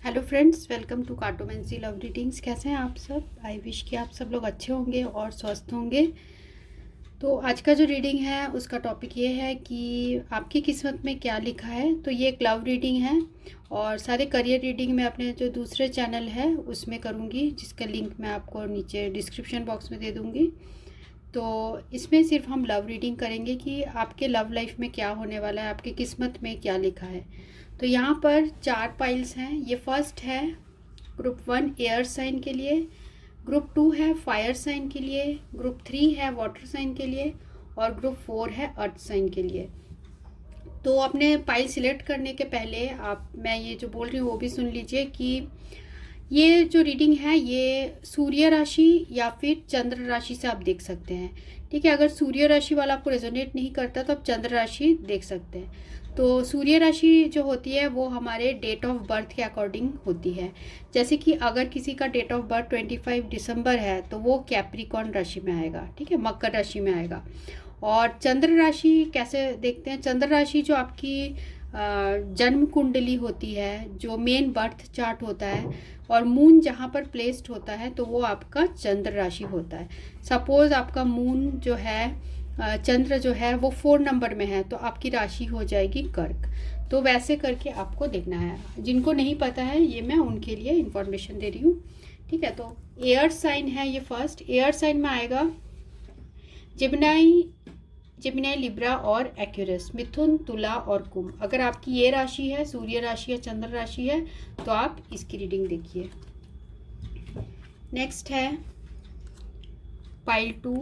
Hello friends, welcome to cartomancy love readings. कैसे हैं आप सब? आई विश कि आप सब लोग अच्छे होंगे और स्वस्थ होंगे। तो आज का जो रीडिंग है उसका टॉपिक ये है कि आपकी किस्मत में क्या लिखा है। तो ये एक लव रीडिंग है और सारे करियर रीडिंग मैं अपने जो दूसरे चैनल है उसमें करूँगी, जिसका लिंक मैं आपको नीचे डिस्क्रिप्शन बॉक्स में दे दूँगी। तो इसमें सिर्फ हम लव रीडिंग करेंगे कि आपके लव लाइफ में क्या होने वाला है, आपकी किस्मत में क्या लिखा है। तो यहाँ पर 4 पाइल्स हैं। ये फर्स्ट है ग्रुप 1 एयर साइन के लिए, ग्रुप 2 है फायर साइन के लिए, ग्रुप 3 है वाटर साइन के लिए और ग्रुप 4 है अर्थ साइन के लिए। तो अपने पाइल सिलेक्ट करने के पहले मैं ये जो बोल रही हूँ वो भी सुन लीजिए कि ये जो रीडिंग है ये सूर्य राशि या फिर चंद्र राशि से आप देख सकते हैं। ठीक है, अगर सूर्य राशि वाला आपको रेजोनेट नहीं करता तो आप चंद्र राशि देख सकते हैं। तो सूर्य राशि जो होती है वो हमारे डेट ऑफ बर्थ के अकॉर्डिंग होती है। जैसे कि अगर किसी का डेट ऑफ बर्थ 25 दिसंबर है तो वो कैप्रिकॉर्न राशि में आएगा, ठीक है, मकर राशि में आएगा। और चंद्र राशि कैसे देखते हैं? चंद्र राशि जो आपकी जन्म कुंडली होती है, जो मेन बर्थ चार्ट होता है और मून जहाँ पर प्लेस्ड होता है तो वो आपका चंद्र राशि होता है। सपोज आपका मून जो है, चंद्र जो है वो 4 नंबर में है तो आपकी राशि हो जाएगी कर्क। तो वैसे करके आपको देखना है। जिनको नहीं पता है ये मैं उनके लिए इंफॉर्मेशन दे रही हूँ, ठीक है। तो एयर साइन है ये फर्स्ट। एयर साइन में आएगा जेमिनी, लिब्रा और एक्यूरस, मिथुन, तुला और कुंभ। अगर आपकी ये राशि है, सूर्य राशि या चंद्र राशि है, तो आप इसकी रीडिंग देखिए। नेक्स्ट है पाइल 2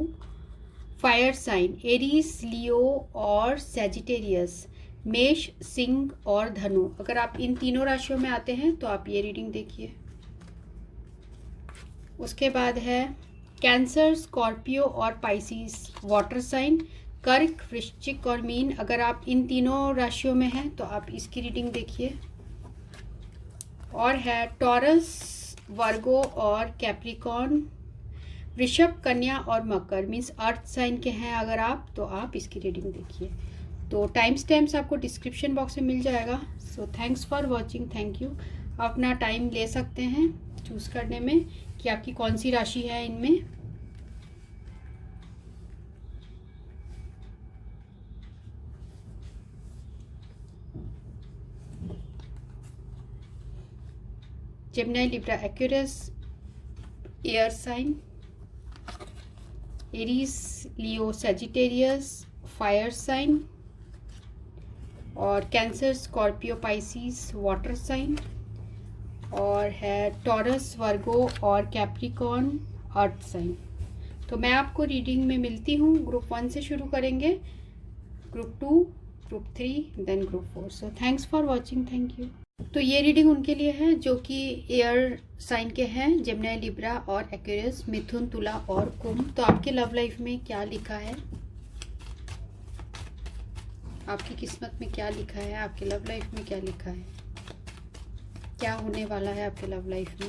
फायर साइन, एरीज, लियो और सैजिटेरियस, मेष, सिंह और धनु। अगर आप इन तीनों राशियों में आते हैं तो आप ये रीडिंग देखिए। उसके बाद है कैंसर, स्कॉर्पियो और पाइसिस वाटर साइन, कर्क, वृश्चिक और मीन। अगर आप इन तीनों राशियों में हैं तो आप इसकी रीडिंग देखिए। और है टॉरस, वर्गो और कैप्रिकॉर्न, वृषभ, कन्या और मकर, मीन्स अर्थ साइन के हैं अगर आप, तो आप इसकी रीडिंग देखिए। तो टाइम स्टैम्प्स आपको डिस्क्रिप्शन बॉक्स में मिल जाएगा। सो thanks for watching, thank you. आप अपना टाइम ले सकते हैं चूज़ करने में कि आपकी कौन सी राशि है इनमें। Gemini, Libra, Aquarius, air sign, Aries, Leo, Sagittarius, fire sign और Cancer, Scorpio, Pisces water sign और है टॉरस, वर्गो और कैप्रिकॉर्न अर्थ साइन। तो मैं आपको रीडिंग में मिलती हूँ। ग्रुप 1 से शुरू करेंगे, group 2, group 3, then group 4। So thanks for watching, thank you. तो ये रीडिंग उनके लिए है जो कि एयर साइन के हैं, जेमिनी, लिब्रा और एक्वेरियस, मिथुन, तुला और कुंभ। तो आपके लव लाइफ में क्या लिखा है, आपकी किस्मत में क्या लिखा है, आपके लव लाइफ में क्या लिखा है, क्या होने वाला है आपके लव लाइफ में।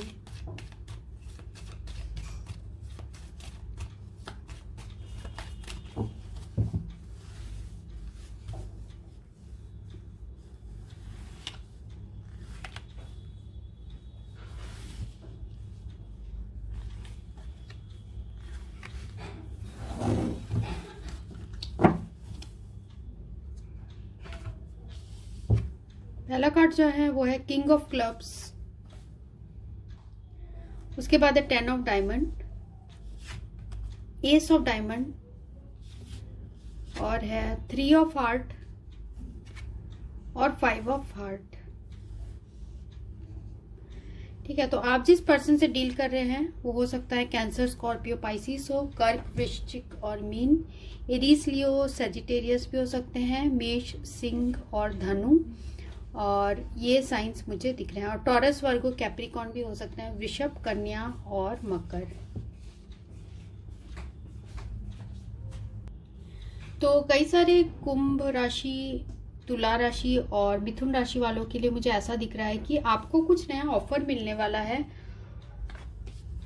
पहला कार्ड जो है वो है किंग ऑफ क्लब्स, उसके बाद है 10 of diamond, S of diamond और है 3 ऑफ हार्ट और 5 ऑफ हार्ट। ठीक है, तो आप जिस पर्सन से डील कर रहे हैं वो हो सकता है कैंसर, स्कॉर्पियो, पाइसिस हो, कर्क, वृश्चिक और मीन, एरीज, लियो, सैजिटेरियस भी हो सकते हैं, मेष, सिंह और धनु। और ये साइंस मुझे दिख रहे हैं। और टॉरस, वर्गो, कैप्रिकॉर्न भी हो सकते हैं, वृषभ, कन्या और मकर। तो कई सारे कुंभ राशि, तुला राशि और मिथुन राशि वालों के लिए मुझे ऐसा दिख रहा है कि आपको कुछ नया ऑफर मिलने वाला है।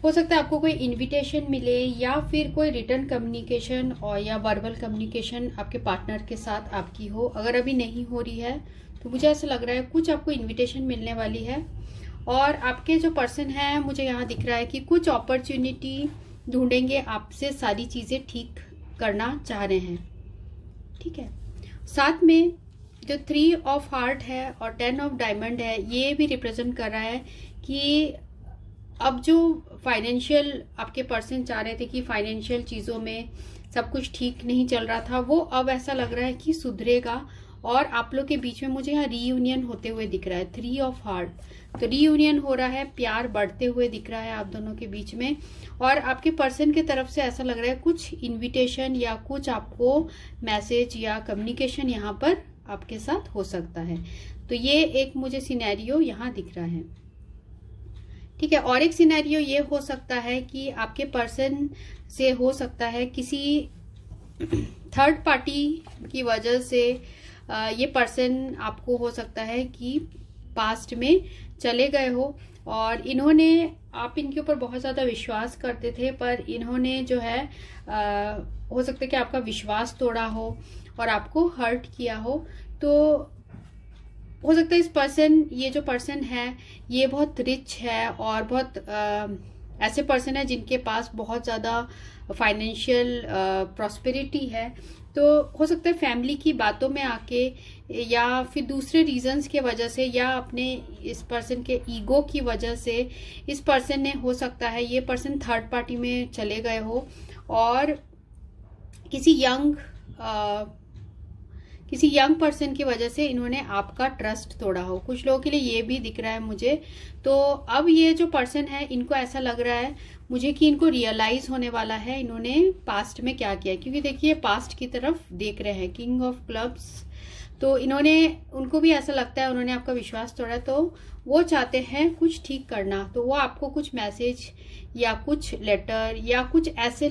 हो सकता है आपको कोई इनविटेशन मिले या फिर कोई रिटर्न कम्युनिकेशन और या वर्बल कम्युनिकेशन आपके पार्टनर के साथ आपकी हो। अगर अभी नहीं हो रही है तो मुझे ऐसा लग रहा है कुछ आपको इनविटेशन मिलने वाली है और आपके जो पर्सन है मुझे यहाँ दिख रहा है कि कुछ अपॉर्चुनिटी ढूंढेंगे, आपसे सारी चीज़ें ठीक करना चाह रहे हैं, ठीक है। साथ में जो 3 ऑफ हार्ट है और 10 ऑफ डायमंड है, ये भी रिप्रेजेंट कर रहा है कि अब जो फाइनेंशियल आपके पर्सन चाह रहे थे कि फाइनेंशियल चीज़ों में सब कुछ ठीक नहीं चल रहा था, वो अब ऐसा लग रहा है कि सुधरेगा और आप लोग के बीच में मुझे यहाँ रीयूनियन होते हुए दिख रहा है। 3 ऑफ हार्ट, तो रीयूनियन हो रहा है, प्यार बढ़ते हुए दिख रहा है आप दोनों के बीच में। और आपके पर्सन की तरफ से ऐसा लग रहा है कुछ इन्विटेशन या कुछ आपको मैसेज या कम्युनिकेशन यहाँ पर आपके साथ हो सकता है। तो ये एक मुझे सिनेरियो यहाँ दिख रहा है, ठीक है। और एक सिनेरियो ये हो सकता है कि आपके पर्सन से हो सकता है किसी थर्ड पार्टी की वजह से ये पर्सन आपको हो सकता है कि पास्ट में चले गए हो और इन्होंने, आप इनके ऊपर बहुत ज़्यादा विश्वास करते थे, पर इन्होंने जो है हो सकता है कि आपका विश्वास तोड़ा हो और आपको हर्ट किया हो। तो हो सकता है इस पर्सन, ये जो पर्सन है ये बहुत रिच है और बहुत ऐसे पर्सन है जिनके पास बहुत ज़्यादा फाइनेंशियल प्रॉस्पेरिटी है। तो हो सकता है फैमिली की बातों में आके या फिर दूसरे रीजंस के वजह से या अपने इस पर्सन के ईगो की वजह से इस पर्सन ने, हो सकता है ये पर्सन थर्ड पार्टी में चले गए हो और किसी यंग पर्सन की वजह से इन्होंने आपका ट्रस्ट तोड़ा हो। कुछ लोगों के लिए ये भी दिख रहा है मुझे। तो अब ये जो पर्सन है इनको ऐसा लग रहा है मुझे कि इनको रियलाइज होने वाला है इन्होंने पास्ट में क्या किया, क्योंकि देखिए पास्ट की तरफ देख रहे हैं, किंग ऑफ क्लब्स। तो उनको भी ऐसा लगता है उन्होंने आपका विश्वास तोड़ा, तो वो चाहते हैं कुछ ठीक करना। तो वो आपको कुछ मैसेज या कुछ लेटर या कुछ ऐसे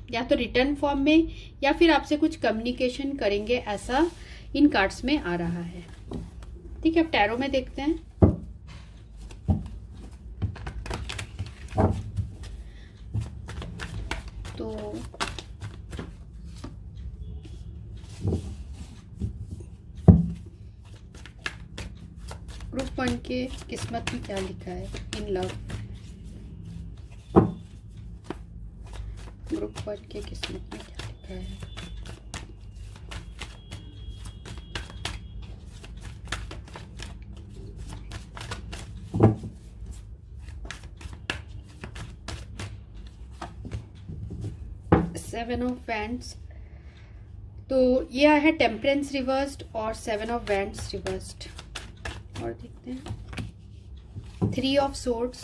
या तो रिटर्न फॉर्म में या फिर आपसे कुछ कम्युनिकेशन करेंगे, ऐसा इन कार्ड्स में आ रहा है, ठीक है। अब टैरो में देखते हैं। तो ग्रुप 1 के किस्मत में क्या लिखा है इन लव, ग्रुप 1 के किस्मत में क्या लिखा है। सेवन ऑफ वैंड्स, तो ये आया है टेम्परेंस रिवर्स्ड और 7 ऑफ वैंड्स रिवर्स्ड। और देखते हैं 3 of swords,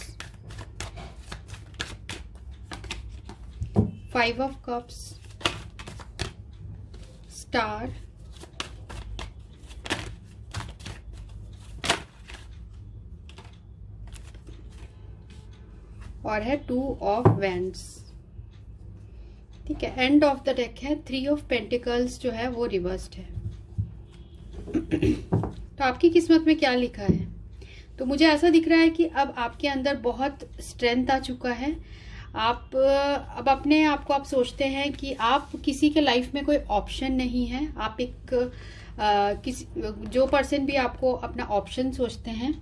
5 of cups, star, और है 2 ऑफ वैंड्स, ठीक है। एंड ऑफ द डेक है 3 ऑफ पेंटिकल्स जो है वो रिवर्स्ड है। तो आपकी किस्मत में क्या लिखा है, तो मुझे ऐसा दिख रहा है कि अब आपके अंदर बहुत स्ट्रेंथ आ चुका है। आप अब अपने आप को आप सोचते हैं कि आप किसी के लाइफ में कोई ऑप्शन नहीं है। आप एक जो पर्सन भी आपको अपना ऑप्शन सोचते हैं,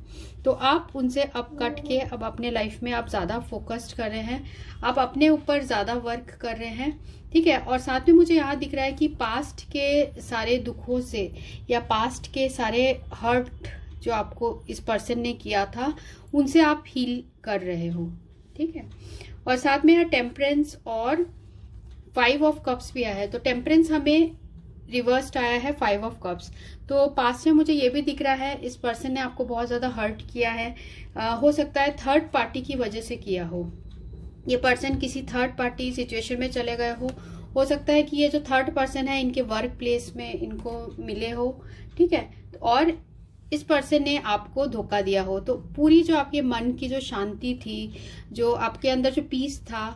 तो आप उनसे अब कट के अब अपने लाइफ में आप ज़्यादा फोकस्ड कर रहे हैं, आप अपने ऊपर ज़्यादा वर्क कर रहे हैं, ठीक है। और साथ में मुझे यहाँ दिख रहा है कि पास्ट के सारे दुखों से या पास्ट के सारे हर्ट जो आपको इस पर्सन ने किया था उनसे आप हील कर रहे हो, ठीक है। और साथ में यहाँ टेम्परेंस और 5 ऑफ कप्स भी आया है। तो टेम्परेंस हमें रिवर्स्ड आया है 5 ऑफ कप्स। तो पास्ट में मुझे ये भी दिख रहा है इस पर्सन ने आपको बहुत ज़्यादा हर्ट किया है। हो सकता है थर्ड पार्टी की वजह से किया हो, ये पर्सन किसी थर्ड पार्टी सिचुएशन में चले गए हो सकता है कि ये जो थर्ड पर्सन है इनके वर्क प्लेस में इनको मिले हो, ठीक है। और इस पर्सन ने आपको धोखा दिया हो। तो पूरी जो आपके मन की जो शांति थी, जो आपके अंदर जो पीस था,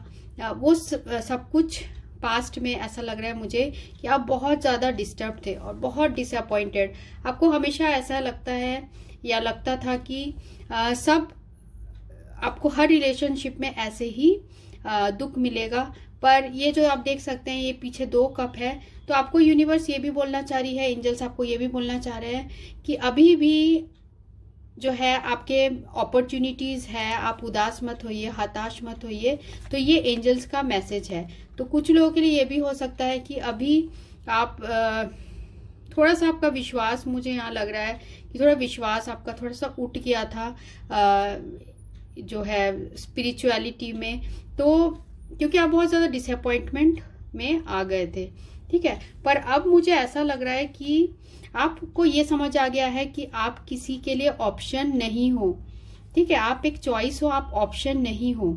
वो सब कुछ पास्ट में ऐसा लग रहा है मुझे कि आप बहुत ज़्यादा डिस्टर्ब थे और बहुत डिसअपॉइंटेड। आपको हमेशा ऐसा लगता है या लगता था कि सब आपको हर रिलेशनशिप में ऐसे ही दुख मिलेगा। पर ये जो आप देख सकते हैं ये पीछे 2 कप है, तो आपको यूनिवर्स ये भी बोलना चाह रही है, एंजल्स आपको ये भी बोलना चाह रहे हैं कि अभी भी जो है आपके अपॉर्चुनिटीज़ है, आप उदास मत होइए, हताश मत होइए। तो ये एंजल्स का मैसेज है। तो कुछ लोगों के लिए ये भी हो सकता है कि अभी आप थोड़ा सा आपका विश्वास, मुझे यहाँ लग रहा है कि थोड़ा विश्वास आपका थोड़ा सा उठ गया था जो है स्पिरिचुअलिटी में, तो क्योंकि आप बहुत ज़्यादा डिसअपॉइंटमेंट में आ गए थे, ठीक है। पर अब मुझे ऐसा लग रहा है कि आपको ये समझ आ गया है कि आप किसी के लिए ऑप्शन नहीं हो, ठीक है। आप एक चॉइस हो, आप ऑप्शन नहीं हो,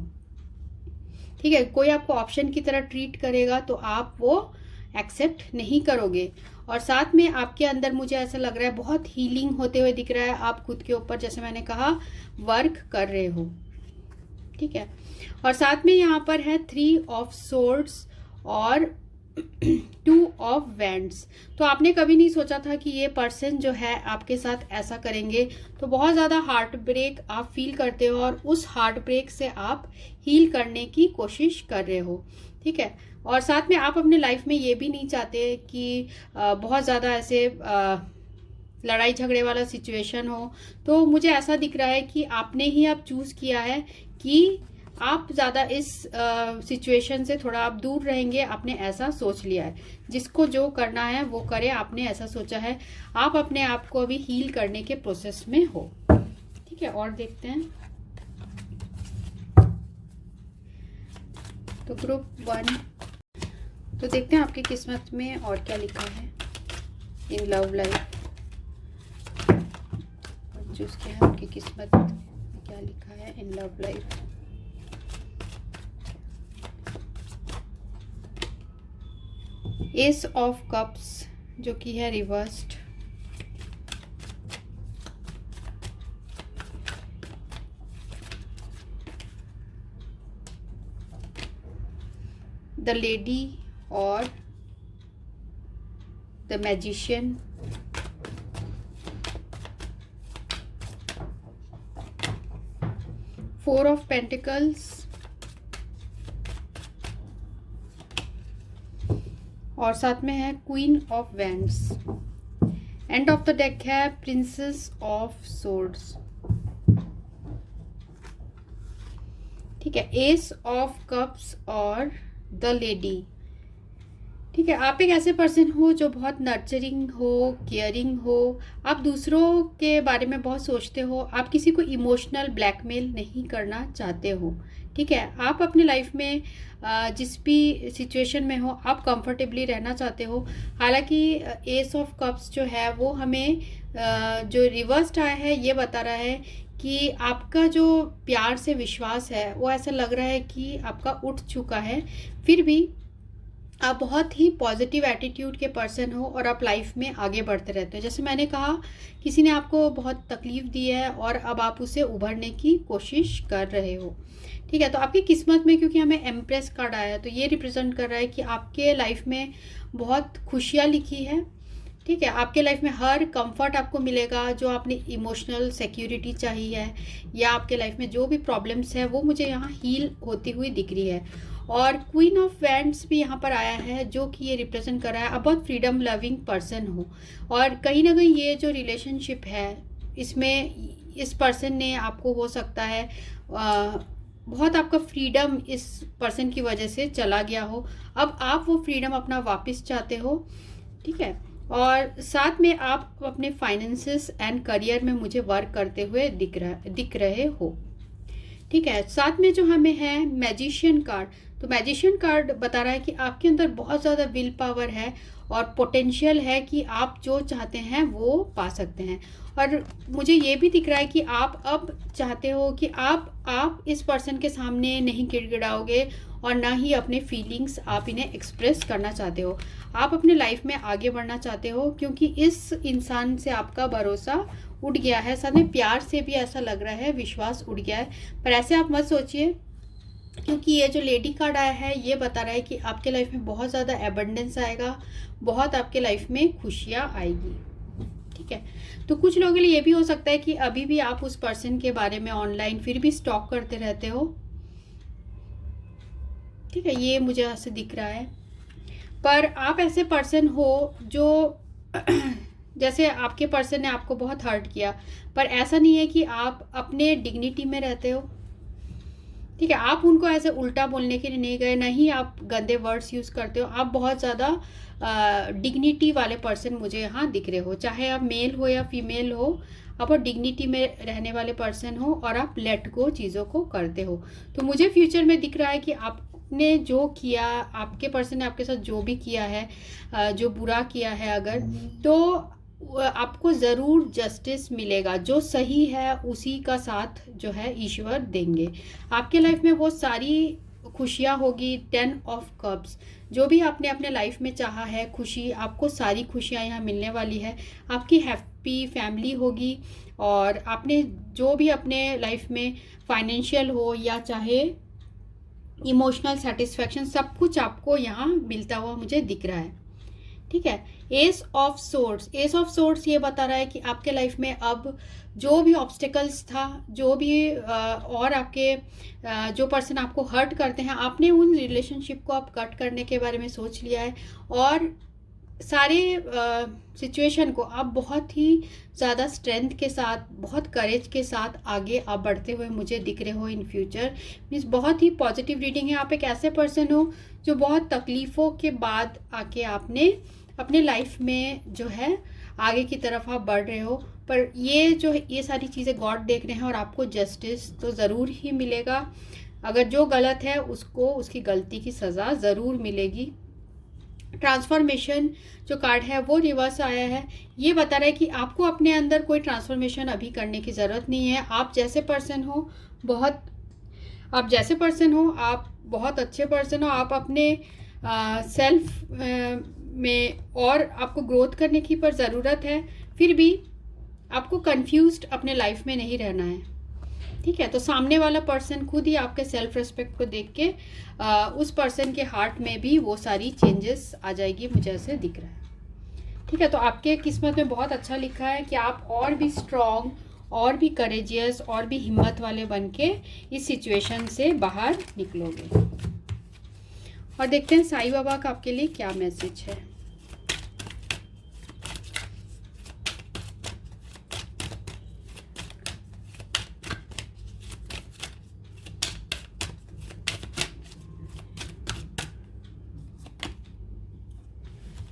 ठीक है। कोई आपको ऑप्शन की तरह ट्रीट करेगा तो आप वो एक्सेप्ट नहीं करोगे। और साथ में आपके अंदर मुझे ऐसा लग रहा है बहुत हीलिंग होते हुए दिख रहा है। आप खुद के ऊपर, जैसे मैंने कहा, वर्क कर रहे हो, ठीक है। और साथ में यहाँ पर है 3 ऑफ सोर्ड्स और 2 ऑफ वैंड्स। तो आपने कभी नहीं सोचा था कि ये पर्सन जो है आपके साथ ऐसा करेंगे। तो बहुत ज़्यादा हार्ट ब्रेक आप फील करते हो और उस हार्ट ब्रेक से आप हील करने की कोशिश कर रहे हो, ठीक है। और साथ में आप अपने लाइफ में ये भी नहीं चाहते कि बहुत ज़्यादा ऐसे लड़ाई झगड़े वाला सिचुएशन हो। तो मुझे ऐसा दिख रहा है कि आपने ही अब चूज किया है कि आप ज़्यादा इस सिचुएशन से थोड़ा आप दूर रहेंगे। आपने ऐसा सोच लिया है, जिसको जो करना है वो करे, आपने ऐसा सोचा है। आप अपने आप को अभी हील करने के प्रोसेस में हो, ठीक है। और देखते हैं, तो ग्रुप 1, तो देखते हैं आपकी किस्मत में और क्या लिखा है इन लव लाइफ। चूज किया है आपकी किस्मत में क्या लिखा है in love life. S of cups जो कि है रिवर्स्ड, द लेडी और the magician, four of pentacles और साथ में है queen of wands. End of the deck है प्रिंसेस ऑफ सोर्ड्स, ठीक है। एस ऑफ कप्स और द लेडी, ठीक है। आप एक ऐसे पर्सन हो जो बहुत नर्चरिंग हो, केयरिंग हो, आप दूसरों के बारे में बहुत सोचते हो, आप किसी को इमोशनल ब्लैकमेल नहीं करना चाहते हो, ठीक है। आप अपने लाइफ में जिस भी सिचुएशन में हो आप कंफर्टेबली रहना चाहते हो। हालांकि एस ऑफ कप्स जो है वो हमें जो रिवर्स्ड आया है ये बता रहा है कि आपका जो प्यार से विश्वास है वो ऐसा लग रहा है कि आपका उठ चुका है। फिर भी आप बहुत ही पॉजिटिव एटीट्यूड के पर्सन हो और आप लाइफ में आगे बढ़ते रहते हो। जैसे मैंने कहा, किसी ने आपको बहुत तकलीफ दी है और अब आप उसे उभरने की कोशिश कर रहे हो, ठीक है। तो आपकी किस्मत में, क्योंकि हमें एम्प्रेस कार्ड आया है, तो ये रिप्रेजेंट कर रहा है कि आपके लाइफ में बहुत खुशियाँ लिखी है, ठीक है। आपके लाइफ में हर कंफर्ट आपको मिलेगा जो आपने इमोशनल सिक्योरिटी चाहिए है, या आपके लाइफ में जो भी प्रॉब्लम्स है वो मुझे यहाँ हील होती हुई दिख रही है। और क्वीन ऑफ वैंड्स भी यहाँ पर आया है जो कि ये रिप्रेजेंट कर रहा है आप बहुत फ्रीडम लविंग पर्सन हो। और कहीं ना कहीं ये जो रिलेशनशिप है इसमें इस पर्सन ने आपको, हो सकता है बहुत आपका फ्रीडम इस पर्सन की वजह से चला गया हो। अब आप वो फ्रीडम अपना वापस चाहते हो, ठीक है। और साथ में आप अपने फाइनेंसेस एंड करियर में मुझे वर्क करते हुए दिख रहे हो, ठीक है। साथ में जो हमें है मैजिशियन कार्ड, तो मैजिशियन कार्ड बता रहा है कि आपके अंदर बहुत ज़्यादा विल पावर है और पोटेंशियल है कि आप जो चाहते हैं वो पा सकते हैं। और मुझे ये भी दिख रहा है कि आप अब चाहते हो कि आप इस पर्सन के सामने नहीं गिड़गिड़ाओगे और ना ही अपने फीलिंग्स आप इन्हें एक्सप्रेस करना चाहते हो। आप अपने लाइफ में आगे बढ़ना चाहते हो क्योंकि इस इंसान से आपका भरोसा उठ गया है। साथ में प्यार से भी ऐसा लग रहा है विश्वास उठ गया है। पर ऐसे आप मत सोचिए, क्योंकि ये जो लेडी कार्ड आया है ये बता रहा है कि आपके लाइफ में बहुत ज़्यादा एबंडेंस आएगा, बहुत आपके लाइफ में खुशियाँ आएगी, ठीक है। तो कुछ लोगों के लिए ये भी हो सकता है कि अभी भी आप उस पर्सन के बारे में ऑनलाइन फिर भी स्टॉक करते रहते हो, ठीक है। ये मुझे ऐसे दिख रहा है। पर आप ऐसे पर्सन हो जो जैसे आपके पर्सन ने आपको बहुत हर्ट किया, पर ऐसा नहीं है कि आप अपने डिग्निटी में रहते हो, ठीक है। आप उनको ऐसे उल्टा बोलने के लिए नहीं गए, नहीं आप गंदे वर्ड्स यूज़ करते हो। आप बहुत ज़्यादा डिग्निटी वाले पर्सन मुझे यहाँ दिख रहे हो, चाहे आप मेल हो या फीमेल हो, आप डिग्निटी में रहने वाले पर्सन हो और आप लेट गो चीज़ों को करते हो। तो मुझे फ्यूचर में दिख रहा है कि आपने जो किया, आपके पर्सन ने आपके साथ जो भी किया है, जो बुरा किया है अगर, तो आपको ज़रूर जस्टिस मिलेगा। जो सही है उसी का साथ जो है ईश्वर देंगे। आपके लाइफ में वो सारी खुशियाँ होगी। 10 ऑफ कप्स, जो भी आपने अपने लाइफ में चाहा है खुशी, आपको सारी खुशियाँ यहाँ मिलने वाली है। आपकी हैप्पी फैमिली होगी और आपने जो भी अपने लाइफ में फाइनेंशियल हो या चाहे इमोशनल सेटिस्फैक्शन, सब कुछ आपको यहाँ मिलता हुआ मुझे दिख रहा है, ठीक है। Ace of swords, S of swords ये बता रहा है कि आपके लाइफ में अब जो भी ऑब्स्टिकल्स था, जो भी और आपके जो पर्सन आपको हर्ट करते हैं, आपने उन रिलेशनशिप को आप कट करने के बारे में सोच लिया है और सारे सिचुएशन को आप बहुत ही ज़्यादा स्ट्रेंथ के साथ, बहुत करेज के साथ आगे आप बढ़ते हुए मुझे दिख रहे हो इन फ्यूचर। मीन्स बहुत ही पॉजिटिव रीडिंग है। आप एक ऐसे पर्सन हो जो बहुत तकलीफ़ों के बाद आके आपने अपने लाइफ में जो है आगे की तरफ आप बढ़ रहे हो। पर ये सारी चीज़ें गॉड देख रहे हैं और आपको जस्टिस तो ज़रूर ही मिलेगा। अगर जो गलत है उसको उसकी गलती की सज़ा ज़रूर मिलेगी। ट्रांसफॉर्मेशन जो कार्ड है वो रिवर्स आया है। ये बता रहा है कि आपको अपने अंदर कोई ट्रांसफॉर्मेशन अभी करने की ज़रूरत नहीं है। आप जैसे पर्सन हो आप बहुत अच्छे पर्सन हो। आप अपने सेल्फ में और आपको ग्रोथ करने की पर ज़रूरत है। फिर भी आपको कंफ्यूज्ड अपने लाइफ में नहीं रहना है, ठीक है। तो सामने वाला पर्सन खुद ही आपके सेल्फ रिस्पेक्ट को देख के उस पर्सन के हार्ट में भी वो सारी चेंजेस आ जाएगी, मुझे ऐसे दिख रहा है, ठीक है। तो आपके किस्मत में बहुत अच्छा लिखा है कि आप और भी स्ट्रॉन्ग, और भी करेजियस, और भी हिम्मत वाले बन के इस सिचुएशन से बाहर निकलोगे। और देखते हैं साईं बाबा का आपके लिए क्या मैसेज है।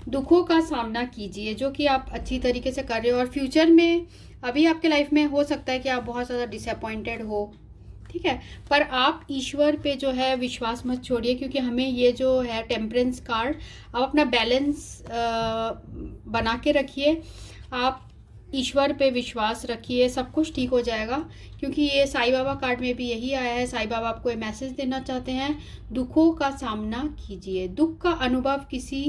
दुखों का सामना कीजिए जो कि आप अच्छी तरीके से कर रहे हो। और फ्यूचर में अभी आपके लाइफ में हो सकता है कि आप बहुत ज़्यादा डिसअपॉइंटेड हो, ठीक है। पर आप ईश्वर पे जो है विश्वास मत छोड़िए, क्योंकि हमें ये जो है टेम्परेंस कार्ड, आप अपना बैलेंस बना के रखिए। आप ईश्वर पे विश्वास रखिए, सब कुछ ठीक हो जाएगा। क्योंकि ये साईं बाबा कार्ड में भी यही आया है। साईं बाबा आपको ये मैसेज देना चाहते हैं, दुखों का सामना कीजिए। दुख का अनुभव किसी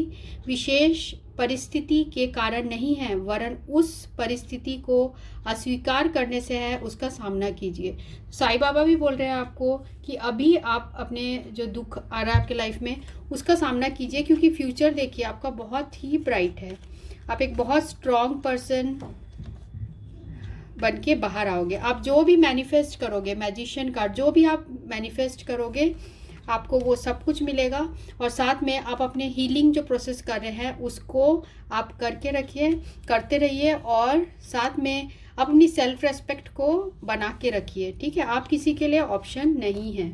विशेष परिस्थिति के कारण नहीं है, वरन उस परिस्थिति को अस्वीकार करने से है, उसका सामना कीजिए। साईं बाबा भी बोल रहे हैं आपको कि अभी आप अपने जो दुख आ रहा है आपके लाइफ में उसका सामना कीजिए, क्योंकि फ्यूचर देखिए आपका बहुत ही ब्राइट है। आप एक बहुत स्ट्रॉन्ग पर्सन बन के बाहर आओगे। आप जो भी मैनिफेस्ट करोगे, मैजिशियन कार्ड, जो भी आप मैनिफेस्ट करोगे आपको वो सब कुछ मिलेगा। और साथ में आप अपने हीलिंग जो प्रोसेस कर रहे हैं उसको आप करते रहिए और साथ में अपनी सेल्फ रेस्पेक्ट को बना के रखिए, ठीक है। आप किसी के लिए ऑप्शन नहीं है।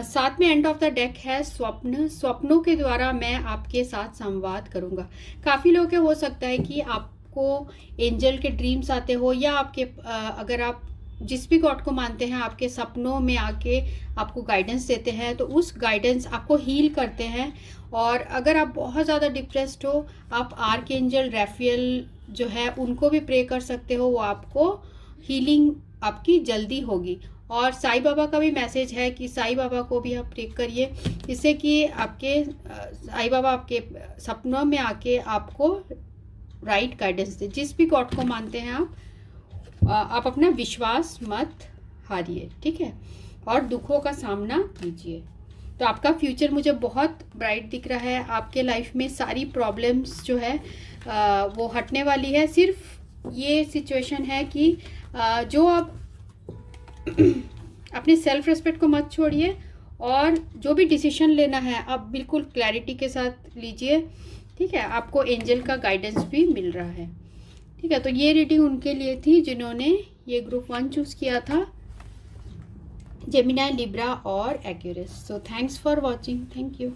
साथ में एंड ऑफ द डेक है स्वप्न। स्वप्नों के द्वारा मैं आपके साथ संवाद करूंगा। काफ़ी लोग के हो सकता है कि आपको एंजल के ड्रीम्स आते हो, या आपके अगर आप जिस भी गॉड को मानते हैं आपके सपनों में आके आपको गाइडेंस देते हैं, तो उस गाइडेंस आपको हील करते हैं। और अगर आप बहुत ज़्यादा डिप्रेस्ड हो, आप आर्क एंजल रैफेल जो है उनको भी प्रे कर सकते हो, वो आपको हीलिंग आपकी जल्दी होगी। और साईं बाबा का भी मैसेज है कि साईं बाबा को भी आप प्रे करिए, जिससे कि आपके साईं बाबा आपके सपनों में आके आपको राइट गाइडेंस दे। जिस भी गॉड को मानते हैं आप अपना विश्वास मत हारिए, ठीक है। और दुखों का सामना कीजिए। तो आपका फ्यूचर मुझे बहुत ब्राइट दिख रहा है। आपके लाइफ में सारी प्रॉब्लम्स जो है वो हटने वाली है। सिर्फ ये सिचुएशन है कि जो आप अपने सेल्फ रिस्पेक्ट को मत छोड़िए और जो भी डिसीजन लेना है आप बिल्कुल क्लैरिटी के साथ लीजिए, ठीक है। आपको एंजल का गाइडेंस भी मिल रहा है, ठीक है। तो ये रीडिंग उनके लिए थी जिन्होंने ये ग्रुप 1 चूज़ किया था, जेमिनी, लिब्रा और Aquarius. So thanks for watching, thank you.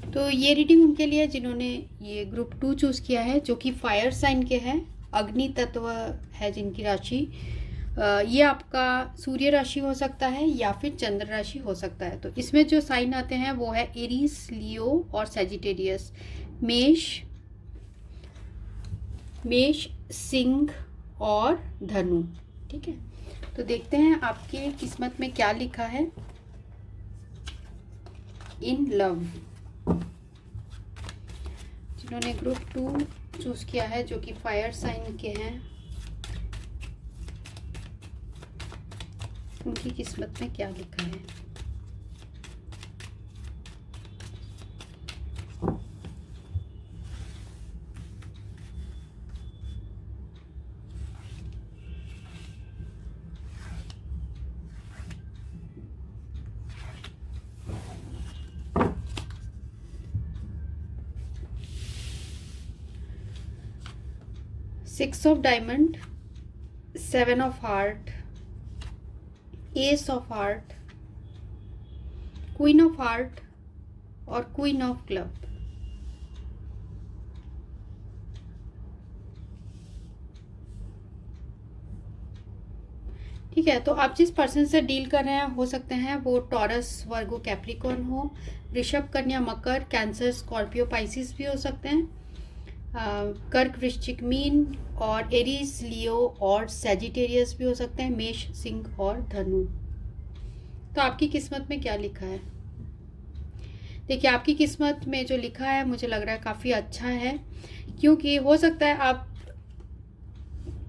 तो ये रीडिंग उनके लिए जिन्होंने ये ग्रुप 2 चूज़ किया है, जो कि फायर साइन के हैं, अग्नि तत्व है जिनकी राशि। ये आपका सूर्य राशि हो सकता है या फिर चंद्र राशि हो सकता है। तो इसमें जो साइन आते हैं वो है एरीज, लियो और सैजिटेरियस। मेष, सिंह और धनु, ठीक है। तो देखते हैं आपकी किस्मत में क्या लिखा है इन लव। जिन्होंने ग्रुप 2 चूज किया है, जो कि फायर साइन के हैं, उनकी किस्मत में क्या लिखा है। Six of diamond, 7 of heart, S of heart, queen of heart और क्वीन ऑफ क्लब। ठीक है। तो आप जिस पर्सन से डील कर रहे हैं हो सकते हैं वो टॉरस, वर्गो, कैप्रिकॉर्न हो, वृषभ, कन्या, मकर, कैंसर, स्कॉर्पियो, पाइसिस भी हो सकते हैं, कर्क, वृश्चिक, मीन और एरीज, लियो और सैजिटेरियस भी हो सकते हैं, मेष, सिंह और धनु। तो आपकी किस्मत में क्या लिखा है? देखिए, आपकी किस्मत में जो लिखा है मुझे लग रहा है काफ़ी अच्छा है, क्योंकि हो सकता है आप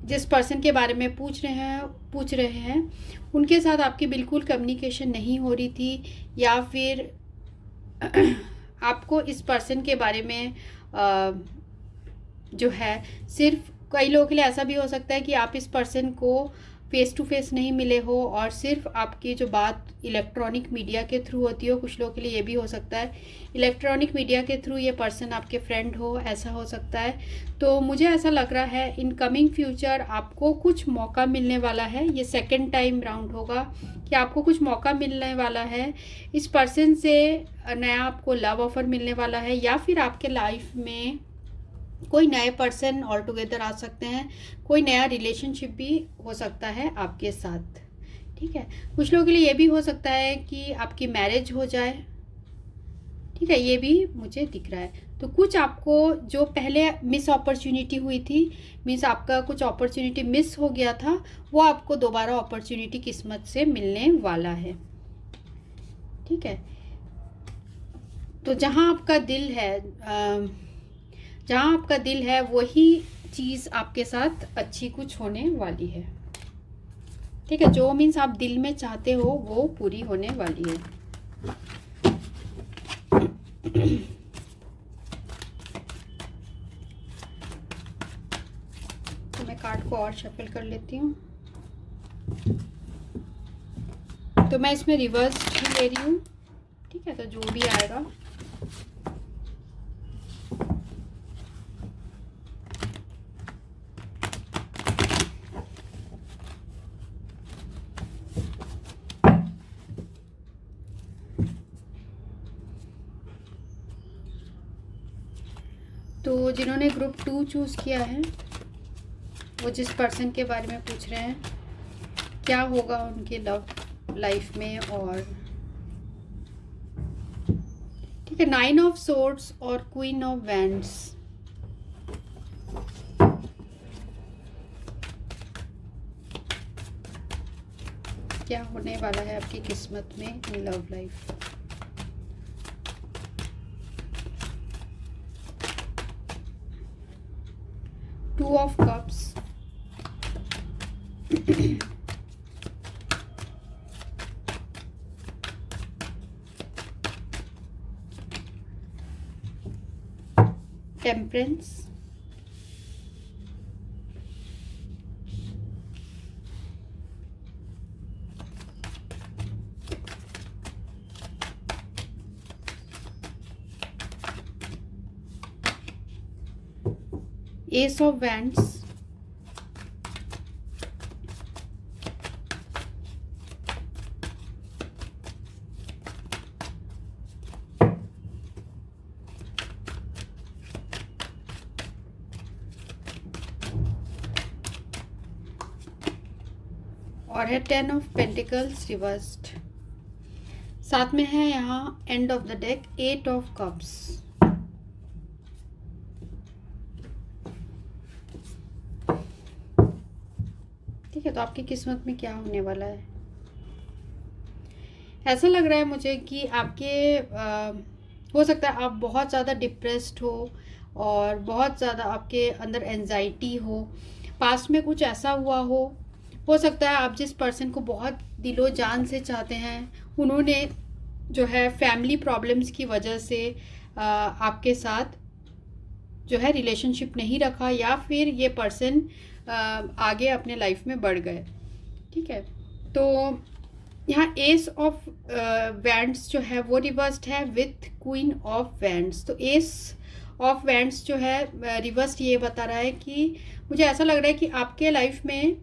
जिस पर्सन के बारे में पूछ रहे हैं उनके साथ आपकी बिल्कुल कम्युनिकेशन नहीं हो रही थी, या फिर आपको इस पर्सन के बारे में जो है, सिर्फ कई लोगों के लिए ऐसा भी हो सकता है कि आप इस पर्सन को फेस टू फेस नहीं मिले हो और सिर्फ आपकी जो बात इलेक्ट्रॉनिक मीडिया के थ्रू होती हो। कुछ लोगों के लिए ये भी हो सकता है इलेक्ट्रॉनिक मीडिया के थ्रू ये पर्सन आपके फ्रेंड हो, ऐसा हो सकता है। तो मुझे ऐसा लग रहा है इन कमिंग फ्यूचर आपको कुछ मौका मिलने वाला है। ये सेकंड टाइम राउंड होगा कि आपको कुछ मौका मिलने वाला है, इस पर्सन से नया आपको लव ऑफर मिलने वाला है, या फिर आपके लाइफ में कोई नए पर्सन ऑल टुगेदर आ सकते हैं, कोई नया रिलेशनशिप भी हो सकता है आपके साथ, ठीक है। कुछ लोगों के लिए ये भी हो सकता है कि आपकी मैरिज हो जाए, ठीक है, ये भी मुझे दिख रहा है। तो कुछ आपको जो पहले मिस अपॉर्चुनिटी हुई थी, मीन्स आपका कुछ अपॉर्चुनिटी मिस हो गया था, वो आपको दोबारा अपॉर्चुनिटी किस्मत से मिलने वाला है, ठीक है। तो जहाँ आपका दिल है वही चीज़ आपके साथ अच्छी कुछ होने वाली है, ठीक है। जो मीन्स आप दिल में चाहते हो वो पूरी होने वाली है। तो मैं कार्ड को और शफल कर लेती हूँ। तो मैं इसमें रिवर्स भी ले रही हूँ, ठीक है। तो जो भी आएगा, तो जिन्होंने ग्रुप 2 चूज़ किया है वो जिस पर्सन के बारे में पूछ रहे हैं क्या होगा उनके लव लाइफ में, और ठीक है, 9 ऑफ सोर्ड्स और क्वीन ऑफ वैंड्स। क्या होने वाला है आपकी किस्मत में इन love life? Two of cups, temperance, S of wands, और है 10 ऑफ पेंटिकल्स रिवर्स्ड। साथ में है यहाँ end of the deck 8 of cups. ठीक है, तो आपकी किस्मत में क्या होने वाला है? ऐसा लग रहा है मुझे कि आपके हो सकता है आप बहुत ज़्यादा डिप्रेस्ड हो और बहुत ज़्यादा आपके अंदर एंजाइटी हो, पास्ट में कुछ ऐसा हुआ हो सकता है आप जिस पर्सन को बहुत दिलो जान से चाहते हैं उन्होंने जो है फैमिली प्रॉब्लम्स की वजह से आपके साथ जो है रिलेशनशिप नहीं रखा, या फिर ये पर्सन आगे अपने लाइफ में बढ़ गए। ठीक है, तो यहाँ एस ऑफ वैंड्स जो है वो रिवर्स्ड है विथ क्वीन ऑफ वैंड्स। तो एस ऑफ वैंड्स जो है रिवर्स्ड ये बता रहा है कि मुझे ऐसा लग रहा है कि आपके लाइफ में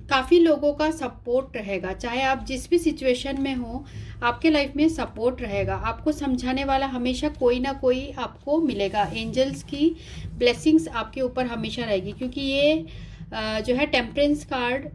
काफ़ी लोगों का सपोर्ट रहेगा, चाहे आप जिस भी सिचुएशन में हो आपके लाइफ में सपोर्ट रहेगा। आपको समझाने वाला हमेशा कोई ना कोई आपको मिलेगा। एंजल्स की ब्लेसिंग्स आपके ऊपर हमेशा रहेगी, क्योंकि ये जो है टेम्परेंस कार्ड,